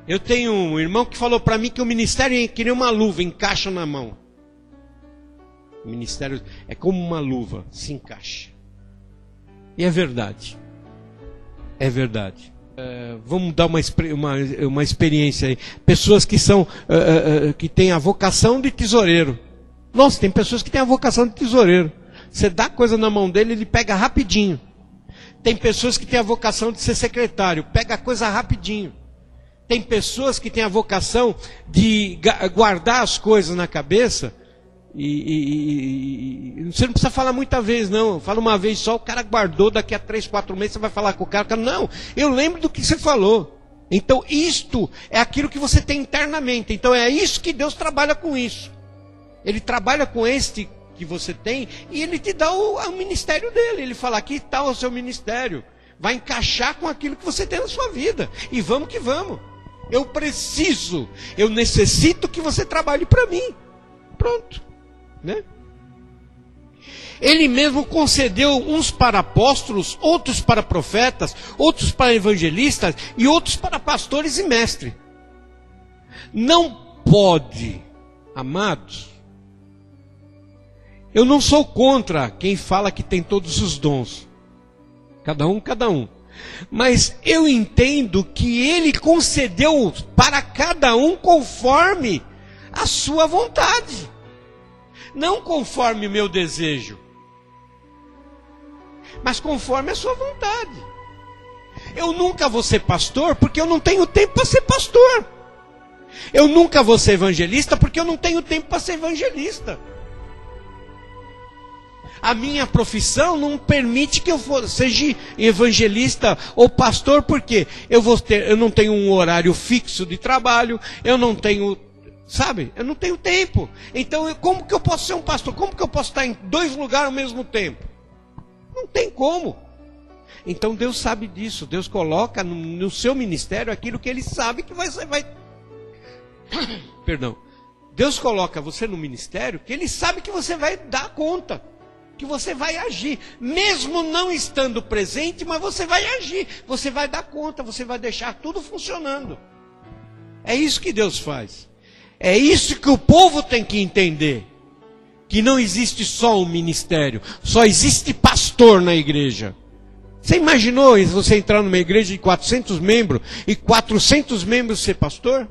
Eu tenho um irmão que falou para mim que o ministério é que nem uma luva, encaixa na mão. O ministério é como uma luva, se encaixa. E é verdade. É verdade. Vamos dar uma experiência aí. Pessoas que são que têm a vocação de tesoureiro. Nossa, tem pessoas que têm a vocação de tesoureiro. Você dá coisa na mão dele, ele pega rapidinho. Tem pessoas que têm a vocação de ser secretário, pega a coisa rapidinho. Tem pessoas que têm a vocação de guardar as coisas na cabeça e você não precisa falar muita vez, não. Fala uma vez só, o cara guardou, daqui a 3, 4 meses você vai falar com o cara, não, eu lembro do que você falou. Então isto é aquilo que você tem internamente. Então é isso que Deus trabalha com isso. Ele trabalha com este que você tem e ele te dá o ministério dele. Ele fala, aqui está o seu ministério. Vai encaixar com aquilo que você tem na sua vida. E vamos que vamos. Eu necessito que você trabalhe para mim. Pronto. Né? Ele mesmo concedeu uns para apóstolos, outros para profetas, outros para evangelistas e outros para pastores e mestres. Não pode, amados, eu não sou contra quem fala que tem todos os dons. Cada um. Mas eu entendo que ele concedeu para cada um conforme a sua vontade. Não conforme o meu desejo, mas conforme a sua vontade. Eu nunca vou ser pastor porque eu não tenho tempo para ser pastor. Eu nunca vou ser evangelista porque eu não tenho tempo para ser evangelista. A minha profissão não permite que eu seja evangelista ou pastor, porque eu não tenho um horário fixo de trabalho, eu não tenho, eu não tenho tempo. Então, como que eu posso ser um pastor? Como que eu posso estar em 2 lugares ao mesmo tempo? Não tem como. Então, Deus sabe disso. Deus coloca no seu ministério aquilo que Ele sabe que vai... Perdão. Deus coloca você no ministério que Ele sabe que você vai dar conta. Que você vai agir, mesmo não estando presente, mas você vai agir, você vai dar conta, você vai deixar tudo funcionando. É isso que Deus faz. É isso que o povo tem que entender. Que não existe só um ministério, só existe pastor na igreja. Você imaginou você entrar numa igreja de 400 membros e 400 membros ser pastor?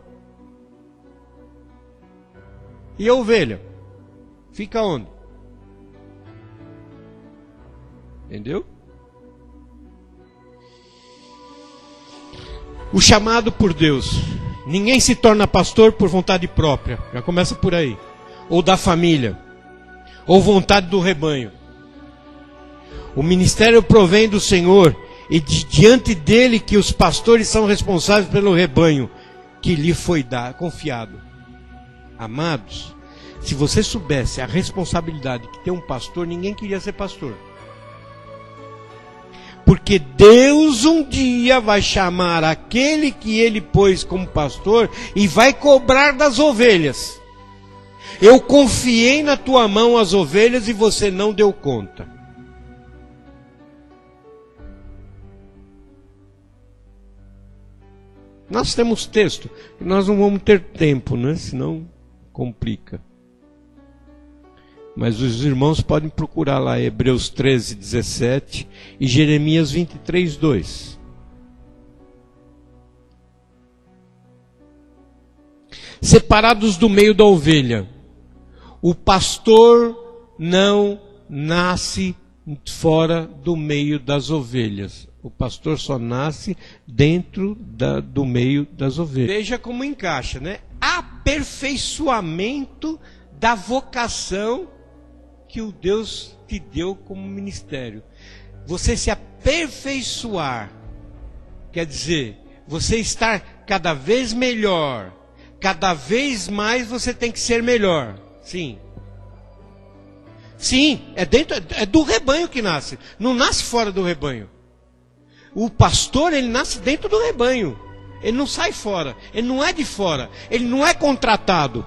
E a ovelha? Fica onde? Entendeu? O chamado por Deus. Ninguém se torna pastor por vontade própria. Já começa por aí. Ou da família. Ou vontade do rebanho. O ministério provém do Senhor. E diante dele que os pastores são responsáveis pelo rebanho que lhe foi confiado. Amados, se você soubesse a responsabilidade que tem um pastor, ninguém queria ser pastor. Porque Deus um dia vai chamar aquele que Ele pôs como pastor e vai cobrar das ovelhas. Eu confiei na tua mão as ovelhas e você não deu conta. Nós temos texto, nós não vamos ter tempo, né? Senão complica. Mas os irmãos podem procurar lá Hebreus 13, 17 e Jeremias 23, 2. Separados do meio da ovelha. O pastor não nasce fora do meio das ovelhas. O pastor só nasce dentro do meio das ovelhas. Veja como encaixa, né? Aperfeiçoamento da vocação que o Deus te deu como ministério. Você se aperfeiçoar, quer dizer, você estar cada vez melhor. Cada vez mais você tem que ser melhor. Sim. Sim, é do rebanho que nasce. Não nasce fora do rebanho. O pastor, ele nasce dentro do rebanho. Ele não sai fora. Ele não é de fora. Ele não é contratado.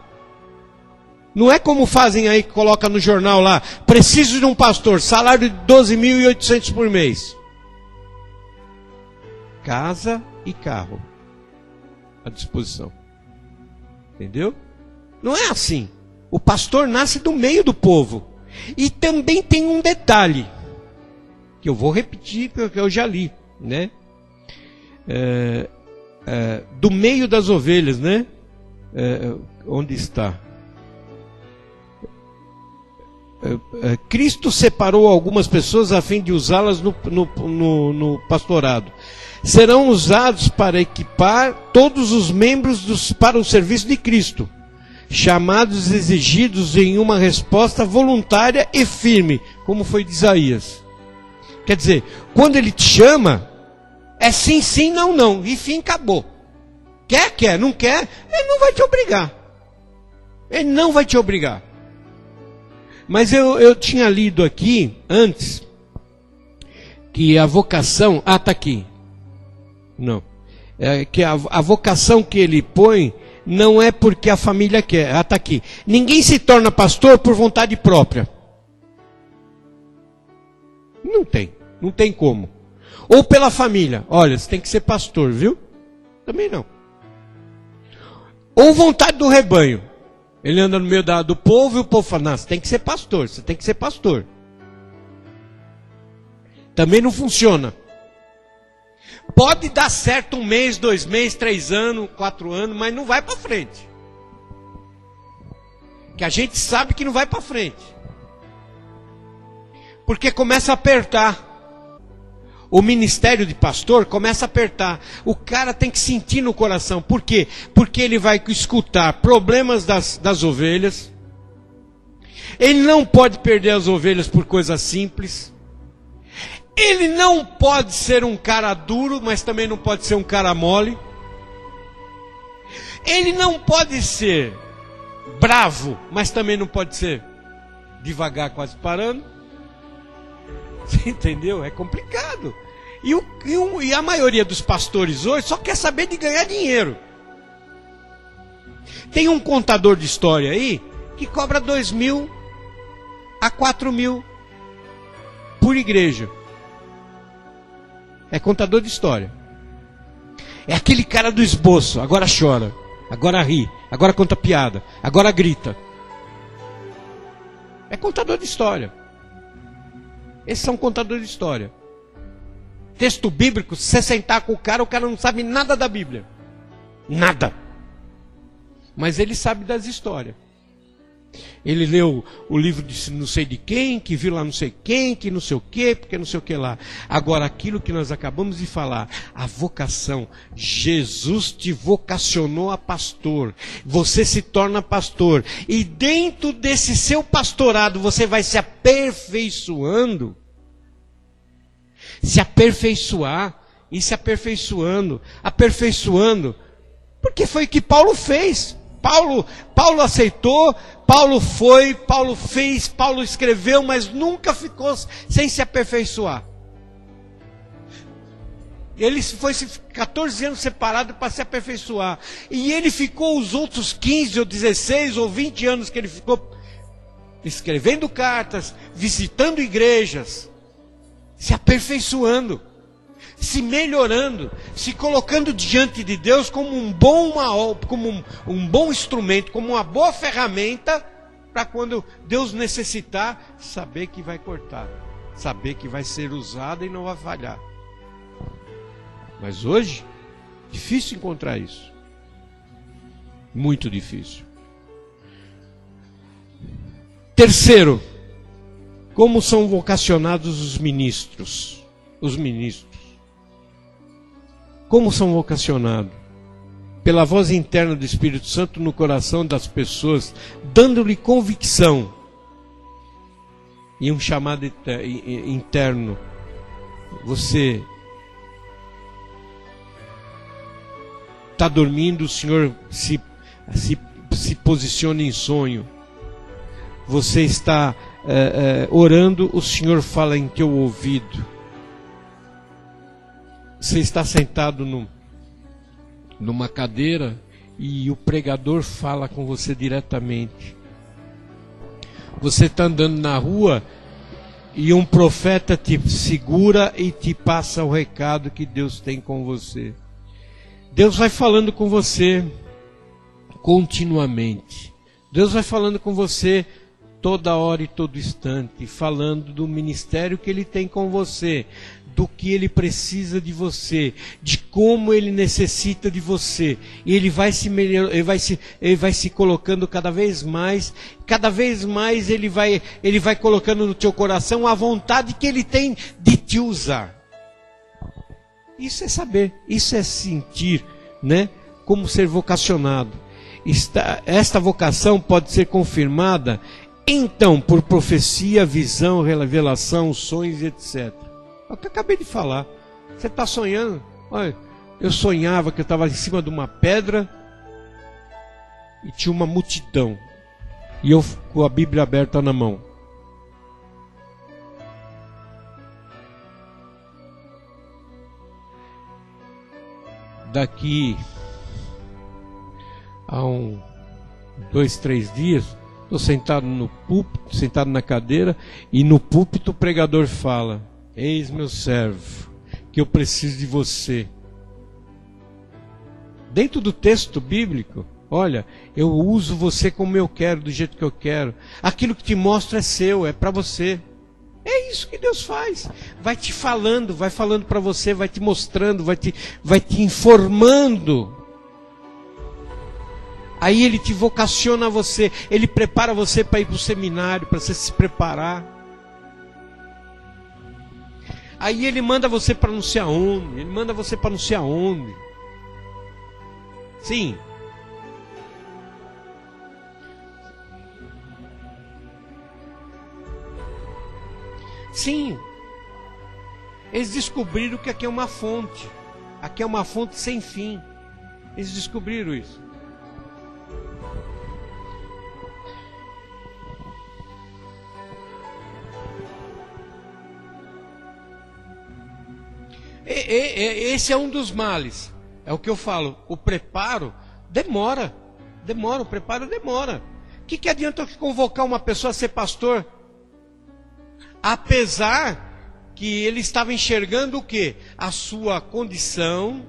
Não é como fazem aí, que coloca no jornal lá, preciso de um pastor, salário de 12.800 por mês. Casa e carro à disposição. Entendeu? Não é assim. O pastor nasce do meio do povo. E também tem um detalhe, que eu vou repetir, porque eu já li, né? Do meio das ovelhas, né? Onde está? Cristo separou algumas pessoas a fim de usá-las no pastorado. Serão usados para equipar todos os membros para o serviço de Cristo, chamados e exigidos em uma resposta voluntária e firme, como foi de Isaías. Quer dizer, quando ele te chama, é sim, sim, não, não, e fim, acabou. Quer, não quer, ele não vai te obrigar. Ele não vai te obrigar. Mas eu tinha lido aqui, antes, que a vocação... Ah, está aqui. Não. Que a vocação que ele põe não é porque a família quer. Ah, está aqui. Ninguém se torna pastor por vontade própria. Não tem. Não tem como. Ou pela família. Olha, você tem que ser pastor, viu? Também não. Ou vontade do rebanho. Ele anda no meio do povo e o povo fala, não, você tem que ser pastor, você tem que ser pastor. Também não funciona. Pode dar certo 1 mês, 2 meses, 3 anos, 4 anos, mas não vai para frente. Que a gente sabe que não vai para frente. Porque começa a apertar. O ministério de pastor começa a apertar. O cara tem que sentir no coração. Por quê? Porque ele vai escutar problemas das ovelhas. Ele não pode perder as ovelhas por coisas simples. Ele não pode ser um cara duro, mas também não pode ser um cara mole. Ele não pode ser bravo, mas também não pode ser devagar, quase parando. Você entendeu? É complicado. E a maioria dos pastores hoje só quer saber de ganhar dinheiro. Tem um contador de história aí que cobra 2.000 a 4.000 por igreja. É contador de história. É aquele cara do esboço. Agora chora, agora ri, agora conta piada, agora grita. É contador de história. Esses são contadores de história. Texto bíblico, se você sentar com o cara não sabe nada da Bíblia. Nada. Mas ele sabe das histórias. Ele leu o livro de não sei de quem, que viu lá não sei quem, que não sei o quê, porque não sei o que lá. Agora, aquilo que nós acabamos de falar, a vocação. Jesus te vocacionou a pastor. Você se torna pastor. E dentro desse seu pastorado, você vai se aperfeiçoando. Se aperfeiçoar e se aperfeiçoando. Aperfeiçoando. Porque foi o que Paulo fez. Paulo aceitou, Paulo foi, Paulo fez, Paulo escreveu, mas nunca ficou sem se aperfeiçoar. Ele foi 14 anos separado para se aperfeiçoar. E ele ficou os outros 15 ou 16 ou 20 anos que ele ficou escrevendo cartas, visitando igrejas, se aperfeiçoando, se melhorando, se colocando diante de Deus como um bom instrumento, como uma boa ferramenta, para quando Deus necessitar, saber que vai cortar, saber que vai ser usado e não vai falhar. Mas hoje, difícil encontrar isso. Muito difícil. Terceiro, como são vocacionados os ministros? Os ministros. Como são vocacionados? Pela voz interna do Espírito Santo no coração das pessoas, dando-lhe convicção e um chamado interno. Você está dormindo, o Senhor se posiciona em sonho. Você está orando, o Senhor fala em teu ouvido. Você está sentado numa cadeira e o pregador fala com você diretamente. Você está andando na rua e um profeta te segura e te passa o recado que Deus tem com você. Deus vai falando com você continuamente. Deus vai falando com você toda hora e todo instante, falando do ministério que Ele tem com você, do que Ele precisa de você, de como Ele necessita de você. E Ele vai se colocando cada vez mais Ele vai colocando no teu coração a vontade que Ele tem de te usar. Isso é saber, isso é sentir, né? Como ser vocacionado. Esta vocação pode ser confirmada, então, por profecia, visão, revelação, sonhos, etc. É o que eu acabei de falar. Você está sonhando? Olha, eu sonhava que eu estava em cima de uma pedra e tinha uma multidão. E eu com a Bíblia aberta na mão. Daqui a 2, 3 dias, estou sentado no púlpito, sentado na cadeira, e no púlpito o pregador fala: eis meu servo, que eu preciso de você. Dentro do texto bíblico, olha, eu uso você como eu quero, do jeito que eu quero. Aquilo que te mostro é seu, é para você. É isso que Deus faz. Vai te falando, vai falando para você, vai te mostrando, vai te informando. Aí Ele te vocaciona a você, Ele prepara você para ir para o seminário, para você se preparar. Aí Ele manda você para não sei aonde, Ele manda você para não sei aonde. Sim. Sim. Eles descobriram que aqui é uma fonte. Aqui é uma fonte sem fim. Eles descobriram isso. Esse é um dos males. É o que eu falo. O preparo demora. O preparo demora. O que adianta eu convocar uma pessoa a ser pastor? Apesar que ele estava enxergando o quê? A sua condição.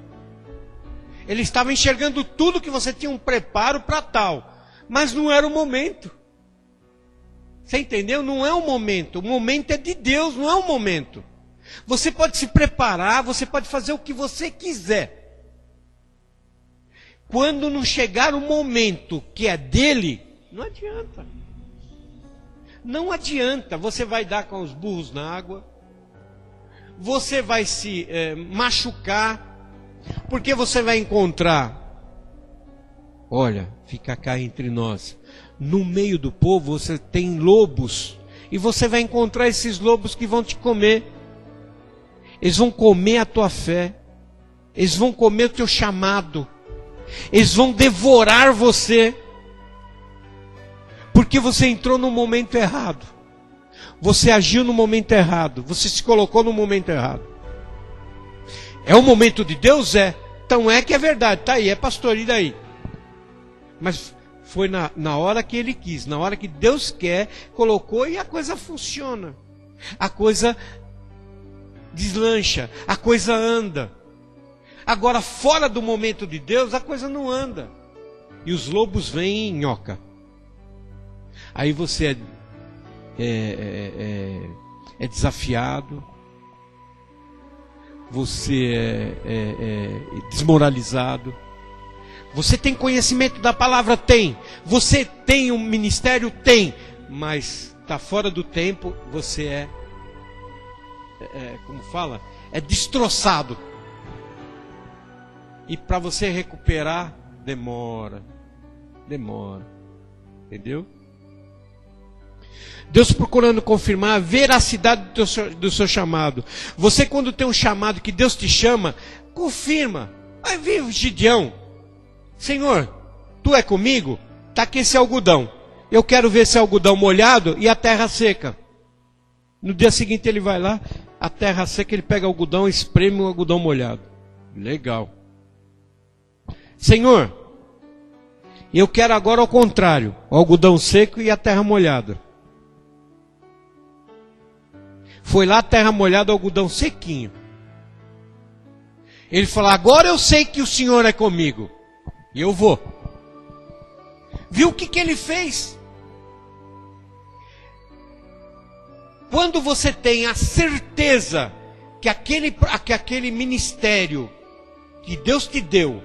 Ele estava enxergando tudo que você tinha um preparo para tal. Mas não era o momento. Você entendeu? Não é o momento. O momento é de Deus, não é o momento. Você pode se preparar, você pode fazer o que você quiser. Quando não chegar o momento que é dele, não adianta. Não adianta. Você vai dar com os burros na água. Você vai se machucar. Porque você vai encontrar. Olha, fica cá entre nós. No meio do povo você tem lobos. E você vai encontrar esses lobos que vão te comer. Eles vão comer a tua fé. Eles vão comer o teu chamado. Eles vão devorar você. Porque você entrou no momento errado. Você agiu no momento errado. Você se colocou no momento errado. É o momento de Deus? É. Então é que é verdade. Está aí, é pastor, e daí? Mas foi na hora que Ele quis. Na hora que Deus quer, colocou e a coisa funciona. A coisa deslancha, a coisa anda. Agora, fora do momento de Deus, a coisa não anda. E os lobos vêm em nhoca. Aí você é desafiado. Você é desmoralizado. Você tem conhecimento da palavra? Tem. Você tem um ministério? Tem. Mas está fora do tempo, você como fala? É destroçado. E para você recuperar, demora. Entendeu? Deus procurando confirmar a veracidade do seu chamado. Você, quando tem um chamado que Deus te chama, confirma. Vai ver o Gideão. Senhor, tu é comigo? Está aqui esse algodão. Eu quero ver esse algodão molhado e a terra seca. No dia seguinte ele vai lá, a terra seca, ele pega o algodão e espreme o algodão molhado. Legal. Senhor, eu quero agora ao contrário, o algodão seco e a terra molhada. Foi lá a terra molhada, o algodão sequinho. Ele falou, agora eu sei que o Senhor é comigo. E eu vou. Viu o que ele fez? Quando você tem a certeza que aquele ministério que Deus te deu,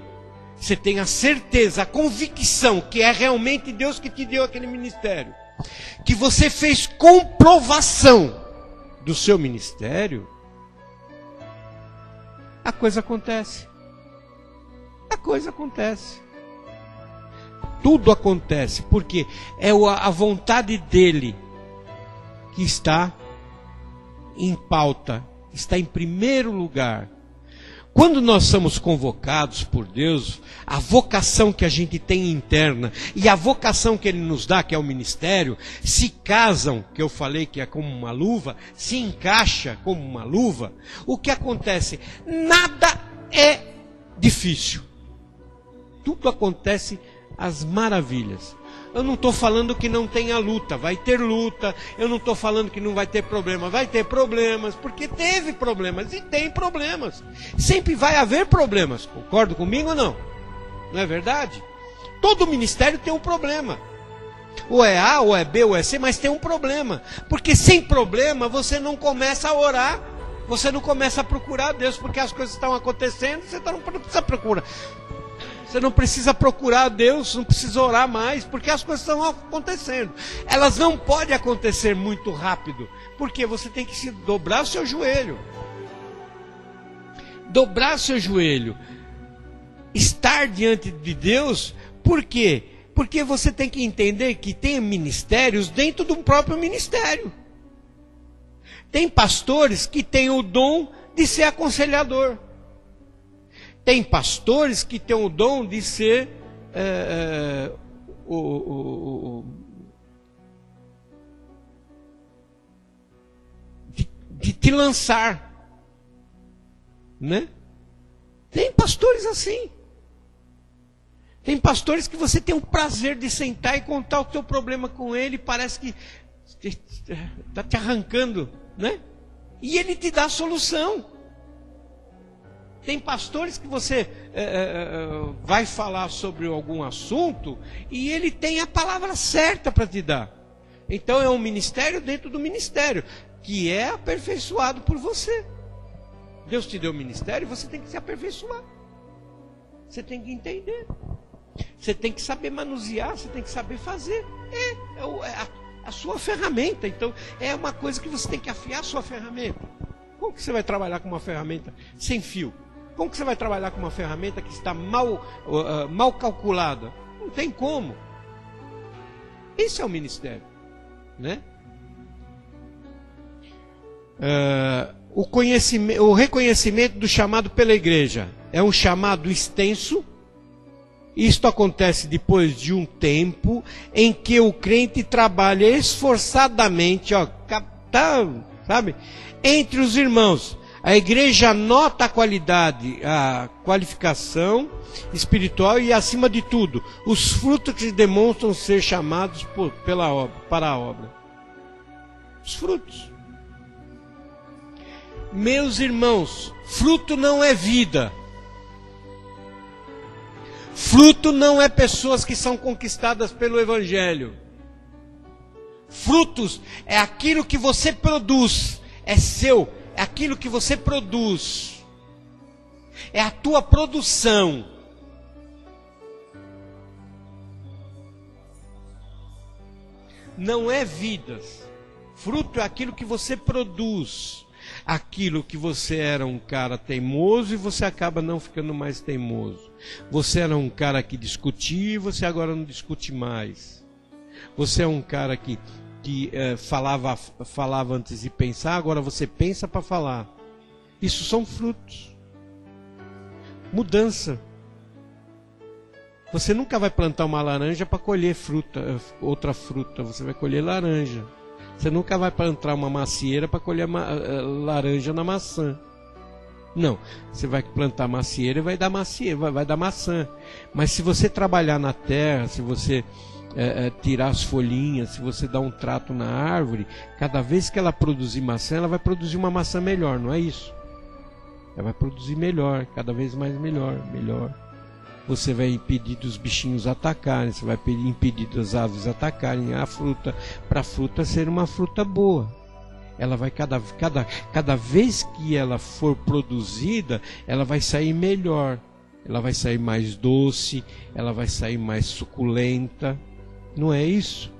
você tem a certeza, a convicção que é realmente Deus que te deu aquele ministério, que você fez comprovação do seu ministério, a coisa acontece. A coisa acontece. Tudo acontece, porque é a vontade dele que está em pauta, está em primeiro lugar. Quando nós somos convocados por Deus, a vocação que a gente tem interna e a vocação que Ele nos dá, que é o ministério, se casam, que eu falei que é como uma luva, se encaixa como uma luva, o que acontece? Nada é difícil. Tudo acontece às maravilhas. Eu não estou falando que não tenha luta, vai ter luta. Eu não estou falando que não vai ter problema, vai ter problemas, porque teve problemas e tem problemas. Sempre vai haver problemas, concorda comigo ou não? Não é verdade? Todo ministério tem um problema. Ou é A, ou é B, ou é C, mas tem um problema. Porque sem problema você não começa a orar, você não começa a procurar Deus, porque as coisas estão acontecendo, você não precisa procurar. Você não precisa procurar Deus, não precisa orar mais, porque as coisas estão acontecendo. Elas não podem acontecer muito rápido, porque você tem que dobrar o seu joelho. Dobrar o seu joelho. Estar diante de Deus, por quê? Porque você tem que entender que tem ministérios dentro do próprio ministério. Tem pastores que têm o dom de ser aconselhador. Tem pastores que têm o dom de ser de te lançar, né? Tem pastores assim. Tem pastores que você tem o prazer de sentar e contar o teu problema com ele, parece que está te arrancando, né? E ele te dá a solução. Tem pastores que você vai falar sobre algum assunto e ele tem a palavra certa para te dar. Então é um ministério dentro do ministério, que é aperfeiçoado por você. Deus te deu o ministério e você tem que se aperfeiçoar. Você tem que entender. Você tem que saber manusear, você tem que saber fazer. É a sua ferramenta. Então é uma coisa que você tem que afiar a sua ferramenta. Como que você vai trabalhar com uma ferramenta sem fio? Como que você vai trabalhar com uma ferramenta que está mal calculada? Não tem como. Esse é o ministério, né? O reconhecimento do chamado pela igreja é um chamado extenso. Isto acontece depois de um tempo em que o crente trabalha esforçadamente, sabe, entre os irmãos. A igreja nota a qualidade, a qualificação espiritual e, acima de tudo, os frutos que demonstram ser chamados para a obra. Os frutos. Meus irmãos, fruto não é vida. Fruto não é pessoas que são conquistadas pelo Evangelho. Frutos é aquilo que você produz, é seu. É aquilo que você produz. É a tua produção. Não é vidas. Fruto é aquilo que você produz. Aquilo que você era um cara teimoso e você acaba não ficando mais teimoso. Você era um cara que discutia e você agora não discute mais. Você é um cara que falava antes de pensar, agora você pensa para falar. Isso são frutos. Mudança. Você nunca vai plantar uma laranja para colher fruta, outra fruta, você vai colher laranja. Você nunca vai plantar uma macieira para colher laranja na maçã. Não, você vai plantar macieira e vai dar macieira, vai dar maçã. Mas se você trabalhar na terra, se você tirar as folhinhas, se você dar um trato na árvore, cada vez que ela produzir maçã, ela vai produzir uma maçã melhor, não é isso? Ela vai produzir melhor, cada vez mais melhor. Você vai impedir dos bichinhos atacarem, você vai impedir das aves atacarem a fruta, para a fruta ser uma fruta boa. Ela vai cada vez que ela for produzida, ela vai sair melhor. Ela vai sair mais doce, ela vai sair mais suculenta. Não é isso?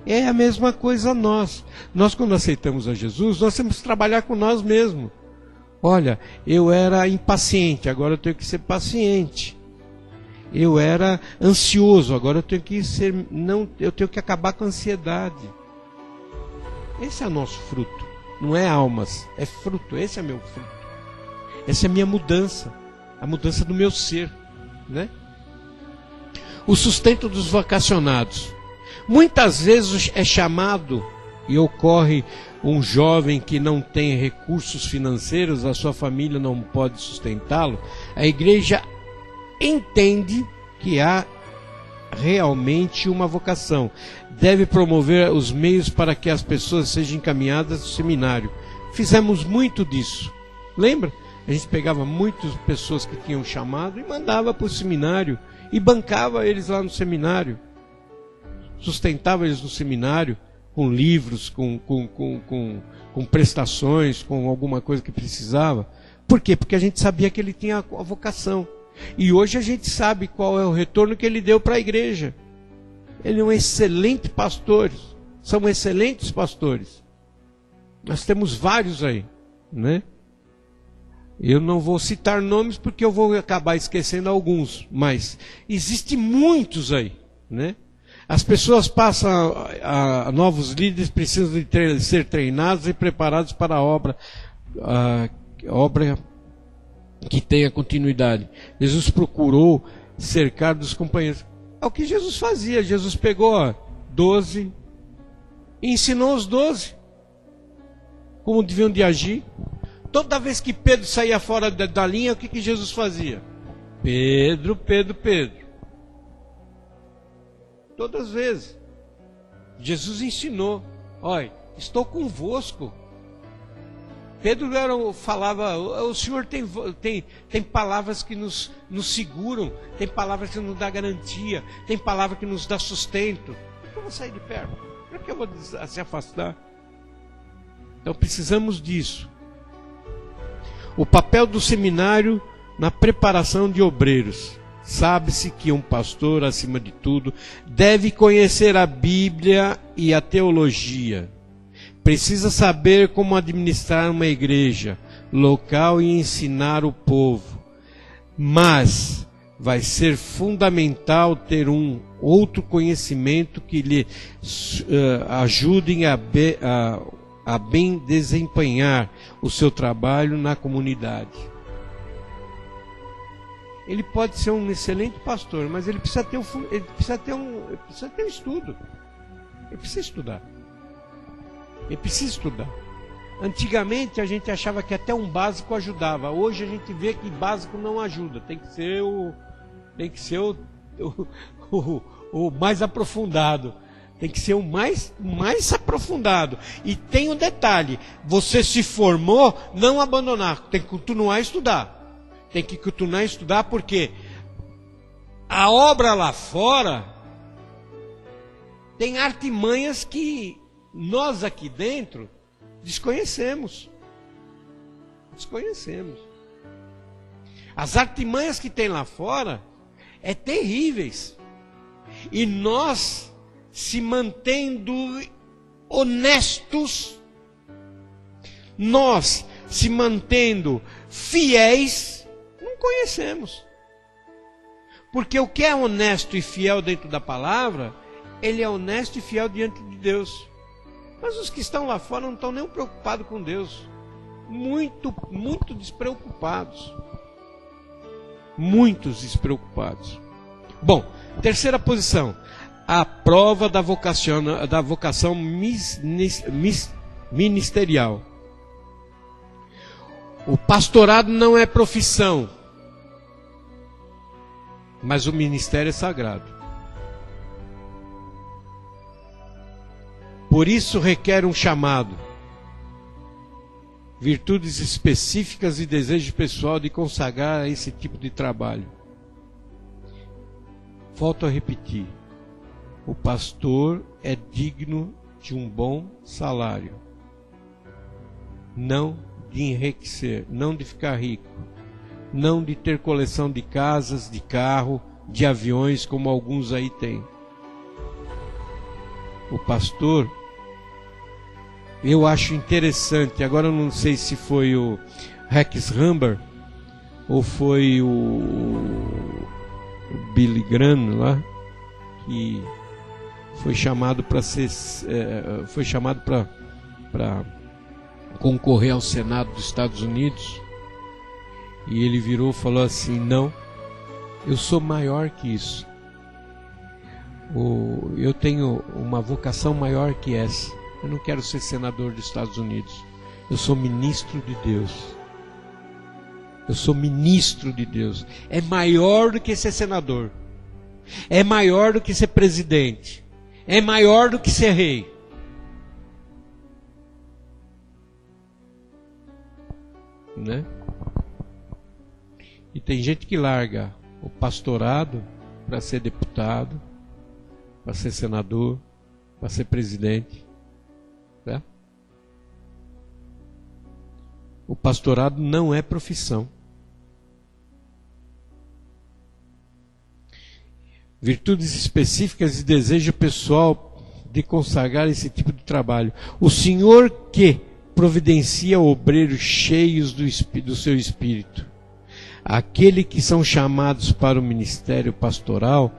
É a mesma coisa nós. Nós, quando aceitamos a Jesus, nós temos que trabalhar com nós mesmos. Olha, eu era impaciente, agora eu tenho que ser paciente. Eu era ansioso, agora eu tenho que acabar com a ansiedade. Esse é o nosso fruto. Não é almas, é fruto. Esse é meu fruto. Essa é a minha mudança. A mudança do meu ser, né? O sustento dos vocacionados. Muitas vezes é chamado e ocorre um jovem que não tem recursos financeiros, a sua família não pode sustentá-lo. A igreja entende que há realmente uma vocação. Deve promover os meios para que as pessoas sejam encaminhadas ao seminário. Fizemos muito disso. Lembra? A gente pegava muitas pessoas que tinham chamado e mandava para o seminário e bancava eles lá no seminário. Sustentava eles no seminário com livros, com prestações, com alguma coisa que precisava. Por quê? Porque a gente sabia que ele tinha a vocação. E hoje a gente sabe qual é o retorno que ele deu para a igreja. Ele é um excelente pastor. São excelentes pastores. Nós temos vários aí, né? Eu não vou citar nomes porque eu vou acabar esquecendo alguns, mas existem muitos aí, né? As pessoas passam a novos líderes, precisam de ser treinados e preparados para a obra que tenha continuidade. Jesus procurou cercar dos companheiros. É o que Jesus fazia. Jesus pegou 12 e ensinou os 12 como deviam de agir. Toda vez que Pedro saía fora da linha, o que Jesus fazia? Pedro. Todas as vezes. Jesus ensinou. Olha, estou convosco. Pedro falava, o Senhor tem palavras que nos seguram, tem palavras que nos dá garantia, tem palavra que nos dá sustento. Por que eu vou sair de perto? Por que eu vou se afastar? Então precisamos disso. O papel do seminário na preparação de obreiros. Sabe-se que um pastor, acima de tudo, deve conhecer a Bíblia e a teologia. Precisa saber como administrar uma igreja local e ensinar o povo. Mas vai ser fundamental ter um outro conhecimento que lhe ajudem a bem desempenhar o seu trabalho na comunidade. Ele pode ser um excelente pastor, mas ele precisa ter um estudo. Ele precisa estudar. Ele precisa estudar. Antigamente a gente achava que até um básico ajudava. Hoje a gente vê que básico não ajuda. Tem que ser o mais aprofundado. Tem que ser o mais aprofundado. E tem um detalhe: você se formou, não abandonar. Tem que continuar a estudar. Tem que continuar a estudar, porque a obra lá fora tem artimanhas que nós aqui dentro desconhecemos. As artimanhas que tem lá fora é terríveis. E nós, se mantendo honestos, nós se mantendo fiéis, não conhecemos. Porque o que é honesto e fiel dentro da palavra, ele é honesto e fiel diante de Deus. Mas os que estão lá fora não estão nem preocupados com Deus. Muito despreocupados. Muitos despreocupados. Bom, terceira posição. A prova da vocação ministerial. O pastorado não é profissão, mas o ministério é sagrado. Por isso requer um chamado, virtudes específicas e desejo pessoal de consagrar esse tipo de trabalho. Volto a repetir. O pastor é digno de um bom salário. Não de enriquecer, não de ficar rico. Não de ter coleção de casas, de carro, de aviões, como alguns aí têm. O pastor, eu acho interessante, agora eu não sei se foi o Rex Humber ou foi o Billy Graham lá, que foi chamado para ser, para concorrer ao Senado dos Estados Unidos, e ele virou e falou assim: não, eu sou maior que isso, eu tenho uma vocação maior que essa, eu não quero ser senador dos Estados Unidos, eu sou ministro de Deus. Eu sou ministro de Deus. É maior do que ser senador. É maior do que ser presidente. É maior do que ser rei. Né? E tem gente que larga o pastorado para ser deputado, para ser senador, para ser presidente. Né? O pastorado não é profissão. Virtudes específicas e desejo pessoal de consagrar esse tipo de trabalho. O Senhor que providencia obreiros cheios do seu espírito. Aqueles que são chamados para o ministério pastoral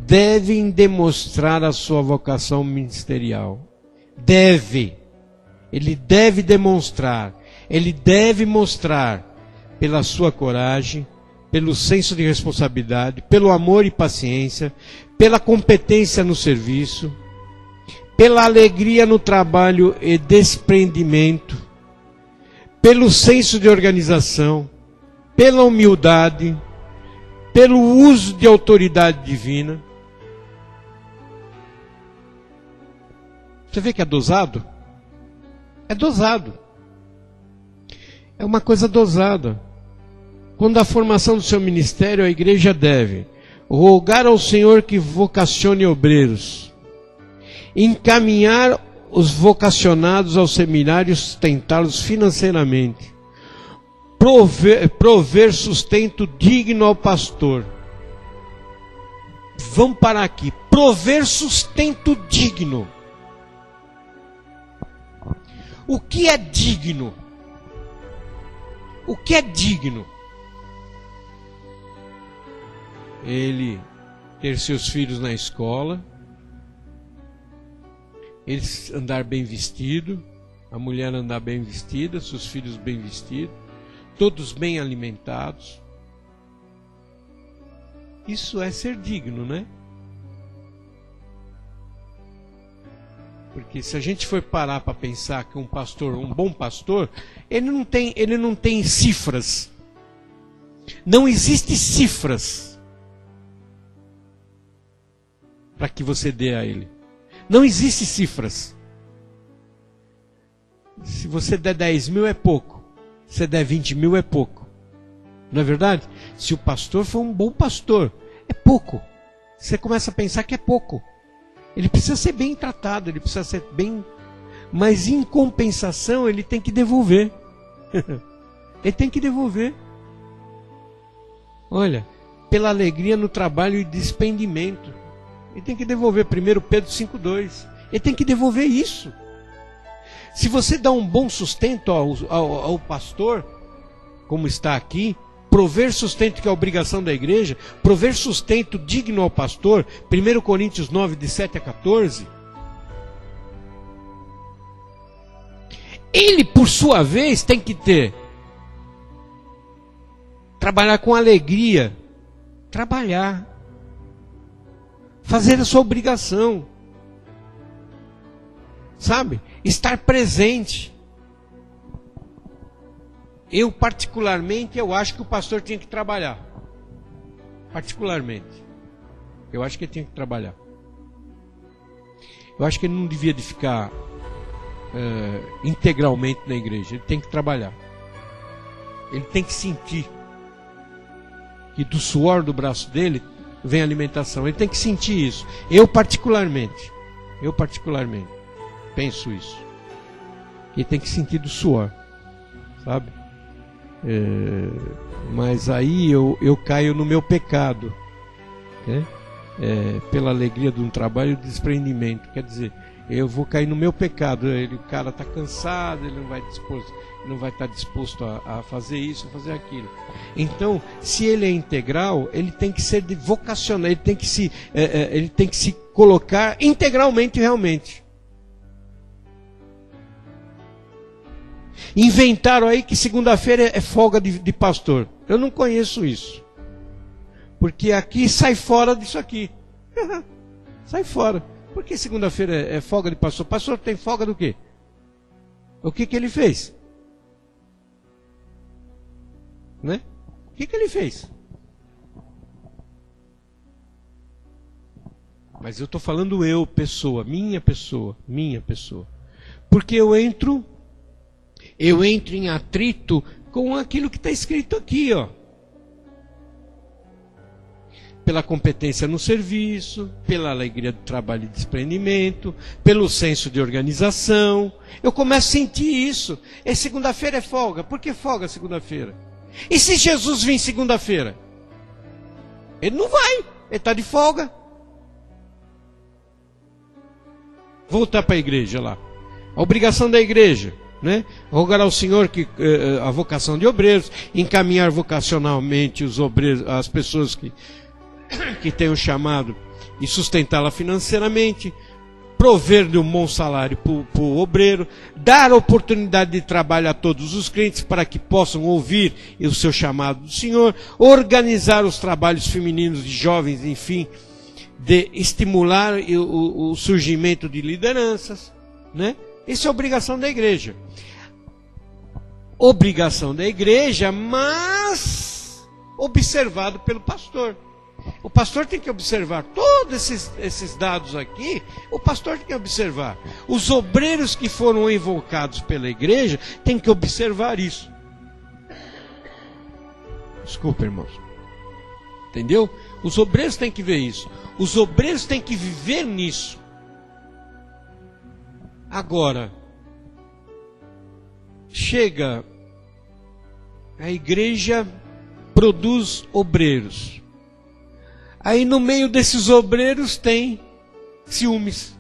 devem demonstrar a sua vocação ministerial. Ele deve demonstrar. Ele deve mostrar pela sua coragem, pelo senso de responsabilidade, pelo amor e paciência, pela competência no serviço, pela alegria no trabalho e desprendimento, pelo senso de organização, pela humildade, pelo uso de autoridade divina. Você vê que é dosado? É dosado. É uma coisa dosada. Quando a formação do seu ministério, a igreja deve rogar ao Senhor que vocacione obreiros, encaminhar os vocacionados aos seminários, sustentá-los financeiramente, prover sustento digno ao pastor. Vamos parar aqui. Prover sustento digno. O que é digno? O que é digno? Ele ter seus filhos na escola, ele andar bem vestido, a mulher andar bem vestida, seus filhos bem vestidos, todos bem alimentados. Isso é ser digno, né? Porque se a gente for parar para pensar que um pastor, um bom pastor, ele não tem cifras. Não existe cifras para que você dê a ele. Não existe cifras. Se você der 10 mil é pouco. Se você der 20 mil é pouco. Não é verdade? Se o pastor for um bom pastor, é pouco. Você começa a pensar que é pouco. Ele precisa ser bem tratado, ele precisa ser bem... Mas em compensação ele tem que devolver. Ele tem que devolver. Olha, pela alegria no trabalho e despendimento. Ele tem que devolver. 1 Pedro 5,2. Ele tem que devolver isso. Se você dá um bom sustento ao pastor, como está aqui, prover sustento, que é a obrigação da igreja, prover sustento digno ao pastor, 1 Coríntios 9, de 7 a 14, ele, por sua vez, tem que trabalhar com alegria, trabalhar, fazer a sua obrigação, sabe? Estar presente. Eu particularmente, eu acho que o pastor tinha que trabalhar. Particularmente, eu acho que ele tinha que trabalhar. Eu acho que ele não devia de ficar integralmente na igreja. Ele tem que trabalhar. Ele tem que sentir que do suor do braço dele vem alimentação. Ele tem que sentir isso. Eu particularmente penso isso. Ele tem que sentir do suor, sabe? Mas aí eu caio no meu pecado, né? Pela alegria de um trabalho e do desprendimento. Quer dizer, eu vou cair no meu pecado. O cara está cansado, ele não vai estar disposto a fazer isso, a fazer aquilo. Então, se ele é integral, ele tem que ser vocacional, ele tem que se colocar integralmente realmente. Inventaram aí que segunda-feira é folga de pastor. Eu não conheço isso. Porque aqui sai fora disso aqui. Sai fora. Por que segunda-feira é folga de pastor? Pastor tem folga do quê? O que ele fez? Né? O que ele fez? Mas eu estou falando minha pessoa. Porque eu entro em atrito com aquilo que está escrito aqui, ó. Pela competência no serviço, pela alegria do trabalho e desprendimento, pelo senso de organização. Eu começo a sentir isso. Segunda-feira é folga. Por que folga segunda-feira? E se Jesus vir segunda-feira? Ele não vai. Ele está de folga. Voltar para a igreja lá. A obrigação da igreja, né? Rogar ao Senhor que a vocação de obreiros, encaminhar vocacionalmente os obreiros, as pessoas que tem o chamado e sustentá-la financeiramente, prover de um bom salário para o obreiro, dar oportunidade de trabalho a todos os crentes para que possam ouvir o seu chamado do Senhor, organizar os trabalhos femininos de jovens, enfim, de estimular o surgimento de lideranças, né? Isso é obrigação da igreja. Obrigação da igreja, mas observado pelo pastor. O pastor tem que observar todos esses dados aqui. O pastor tem que observar. Os obreiros que foram invocados pela igreja têm que observar isso. Desculpa, irmãos. Entendeu? Os obreiros têm que ver isso. Os obreiros têm que viver nisso. Agora, chega, a igreja produz obreiros. Aí no meio desses obreiros tem ciúmes.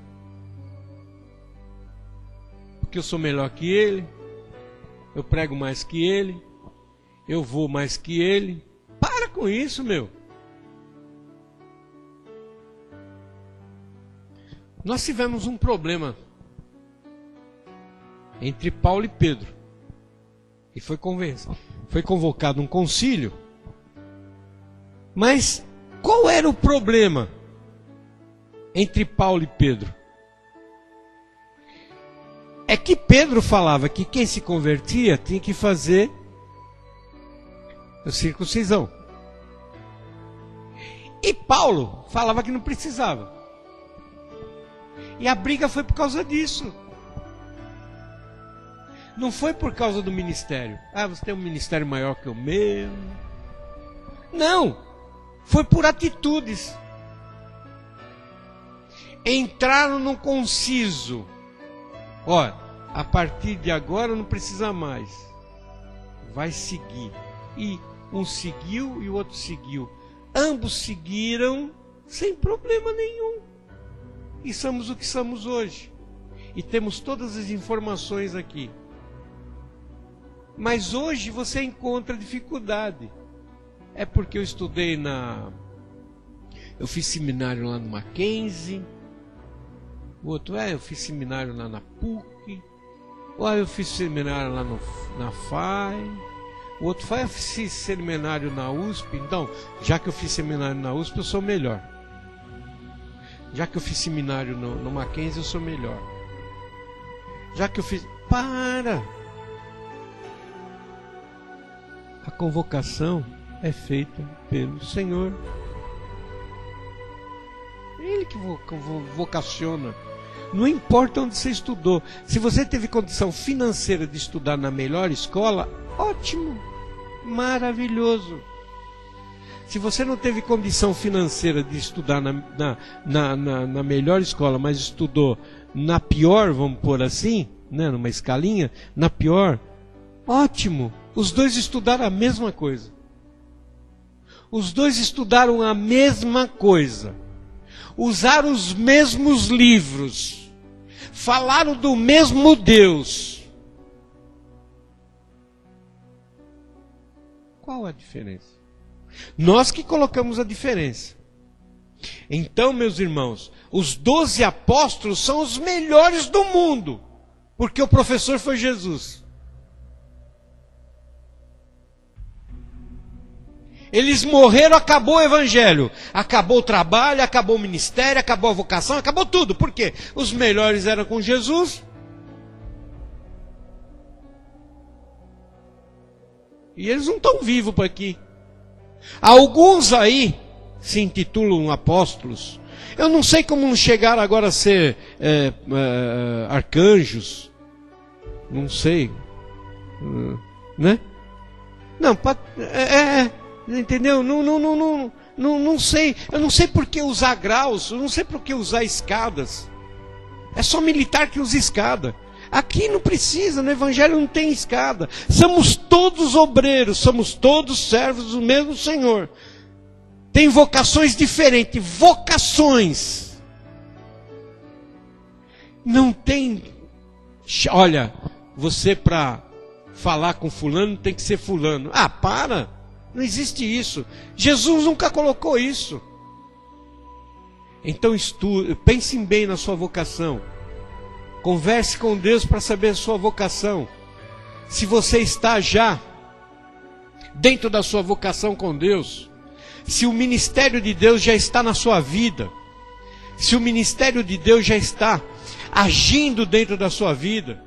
Porque eu sou melhor que ele, eu prego mais que ele, eu vou mais que ele. Para com isso, meu. Nós tivemos um problema entre Paulo e Pedro. E foi convocado um concílio. Mas qual era o problema entre Paulo e Pedro? É que Pedro falava que quem se convertia tinha que fazer a circuncisão. E Paulo falava que não precisava. E a briga foi por causa disso. Não foi por causa do ministério. Ah, você tem um ministério maior que o meu. Não. Foi por atitudes. Entraram no conciso. Olha, a partir de agora não precisa mais. Vai seguir. E um seguiu e o outro seguiu. Ambos seguiram sem problema nenhum. E somos o que somos hoje. E temos todas as informações aqui. Mas hoje você encontra dificuldade. É porque eu estudei eu fiz seminário lá no Mackenzie. O outro, eu fiz seminário lá na PUC. Eu fiz seminário lá na FAI. O outro, eu fiz seminário na USP. Então, já que eu fiz seminário na USP, eu sou melhor. Já que eu fiz seminário no Mackenzie, eu sou melhor. Já que eu fiz... Para! A convocação é feita pelo Senhor. Ele que vocaciona. Não importa onde você estudou. Se você teve condição financeira de estudar na melhor escola, ótimo, maravilhoso. Se você não teve condição financeira de estudar na melhor escola, mas estudou na pior, vamos pôr assim, né, numa escalinha, na pior, ótimo. Os dois estudaram a mesma coisa. Os dois estudaram a mesma coisa. Usaram os mesmos livros. Falaram do mesmo Deus. Qual a diferença? Nós que colocamos a diferença. Então, meus irmãos, os 12 apóstolos são os melhores do mundo, porque o professor foi Jesus. Eles morreram, acabou o evangelho, acabou o trabalho, acabou o ministério, acabou a vocação, acabou tudo. Por quê? Os melhores eram com Jesus. E eles não estão vivos por aqui. Alguns aí se intitulam apóstolos. Eu não sei como não chegaram agora a ser arcanjos. Não sei. Né? Não, entendeu? Não sei. Eu não sei por que usar graus. Eu não sei por que usar escadas. É só militar que usa escada. Aqui não precisa, no Evangelho não tem escada. Somos todos obreiros, somos todos servos do mesmo Senhor. Tem vocações diferentes, vocações. Não tem... Olha, você para falar com fulano tem que ser fulano. Ah, para! Não existe isso. Jesus nunca colocou isso. Então pensem bem na sua vocação. Converse com Deus para saber a sua vocação. Se você está já dentro da sua vocação com Deus, se o ministério de Deus já está na sua vida, se o ministério de Deus já está agindo dentro da sua vida,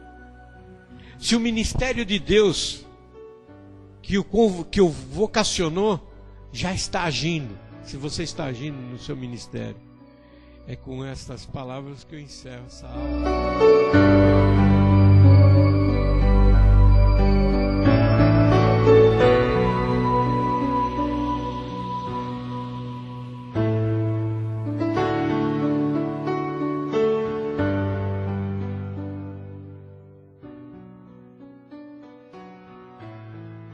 se o ministério de Deus que o vocacionou já está agindo, se você está agindo no seu ministério. É com estas palavras que eu encerro essa aula.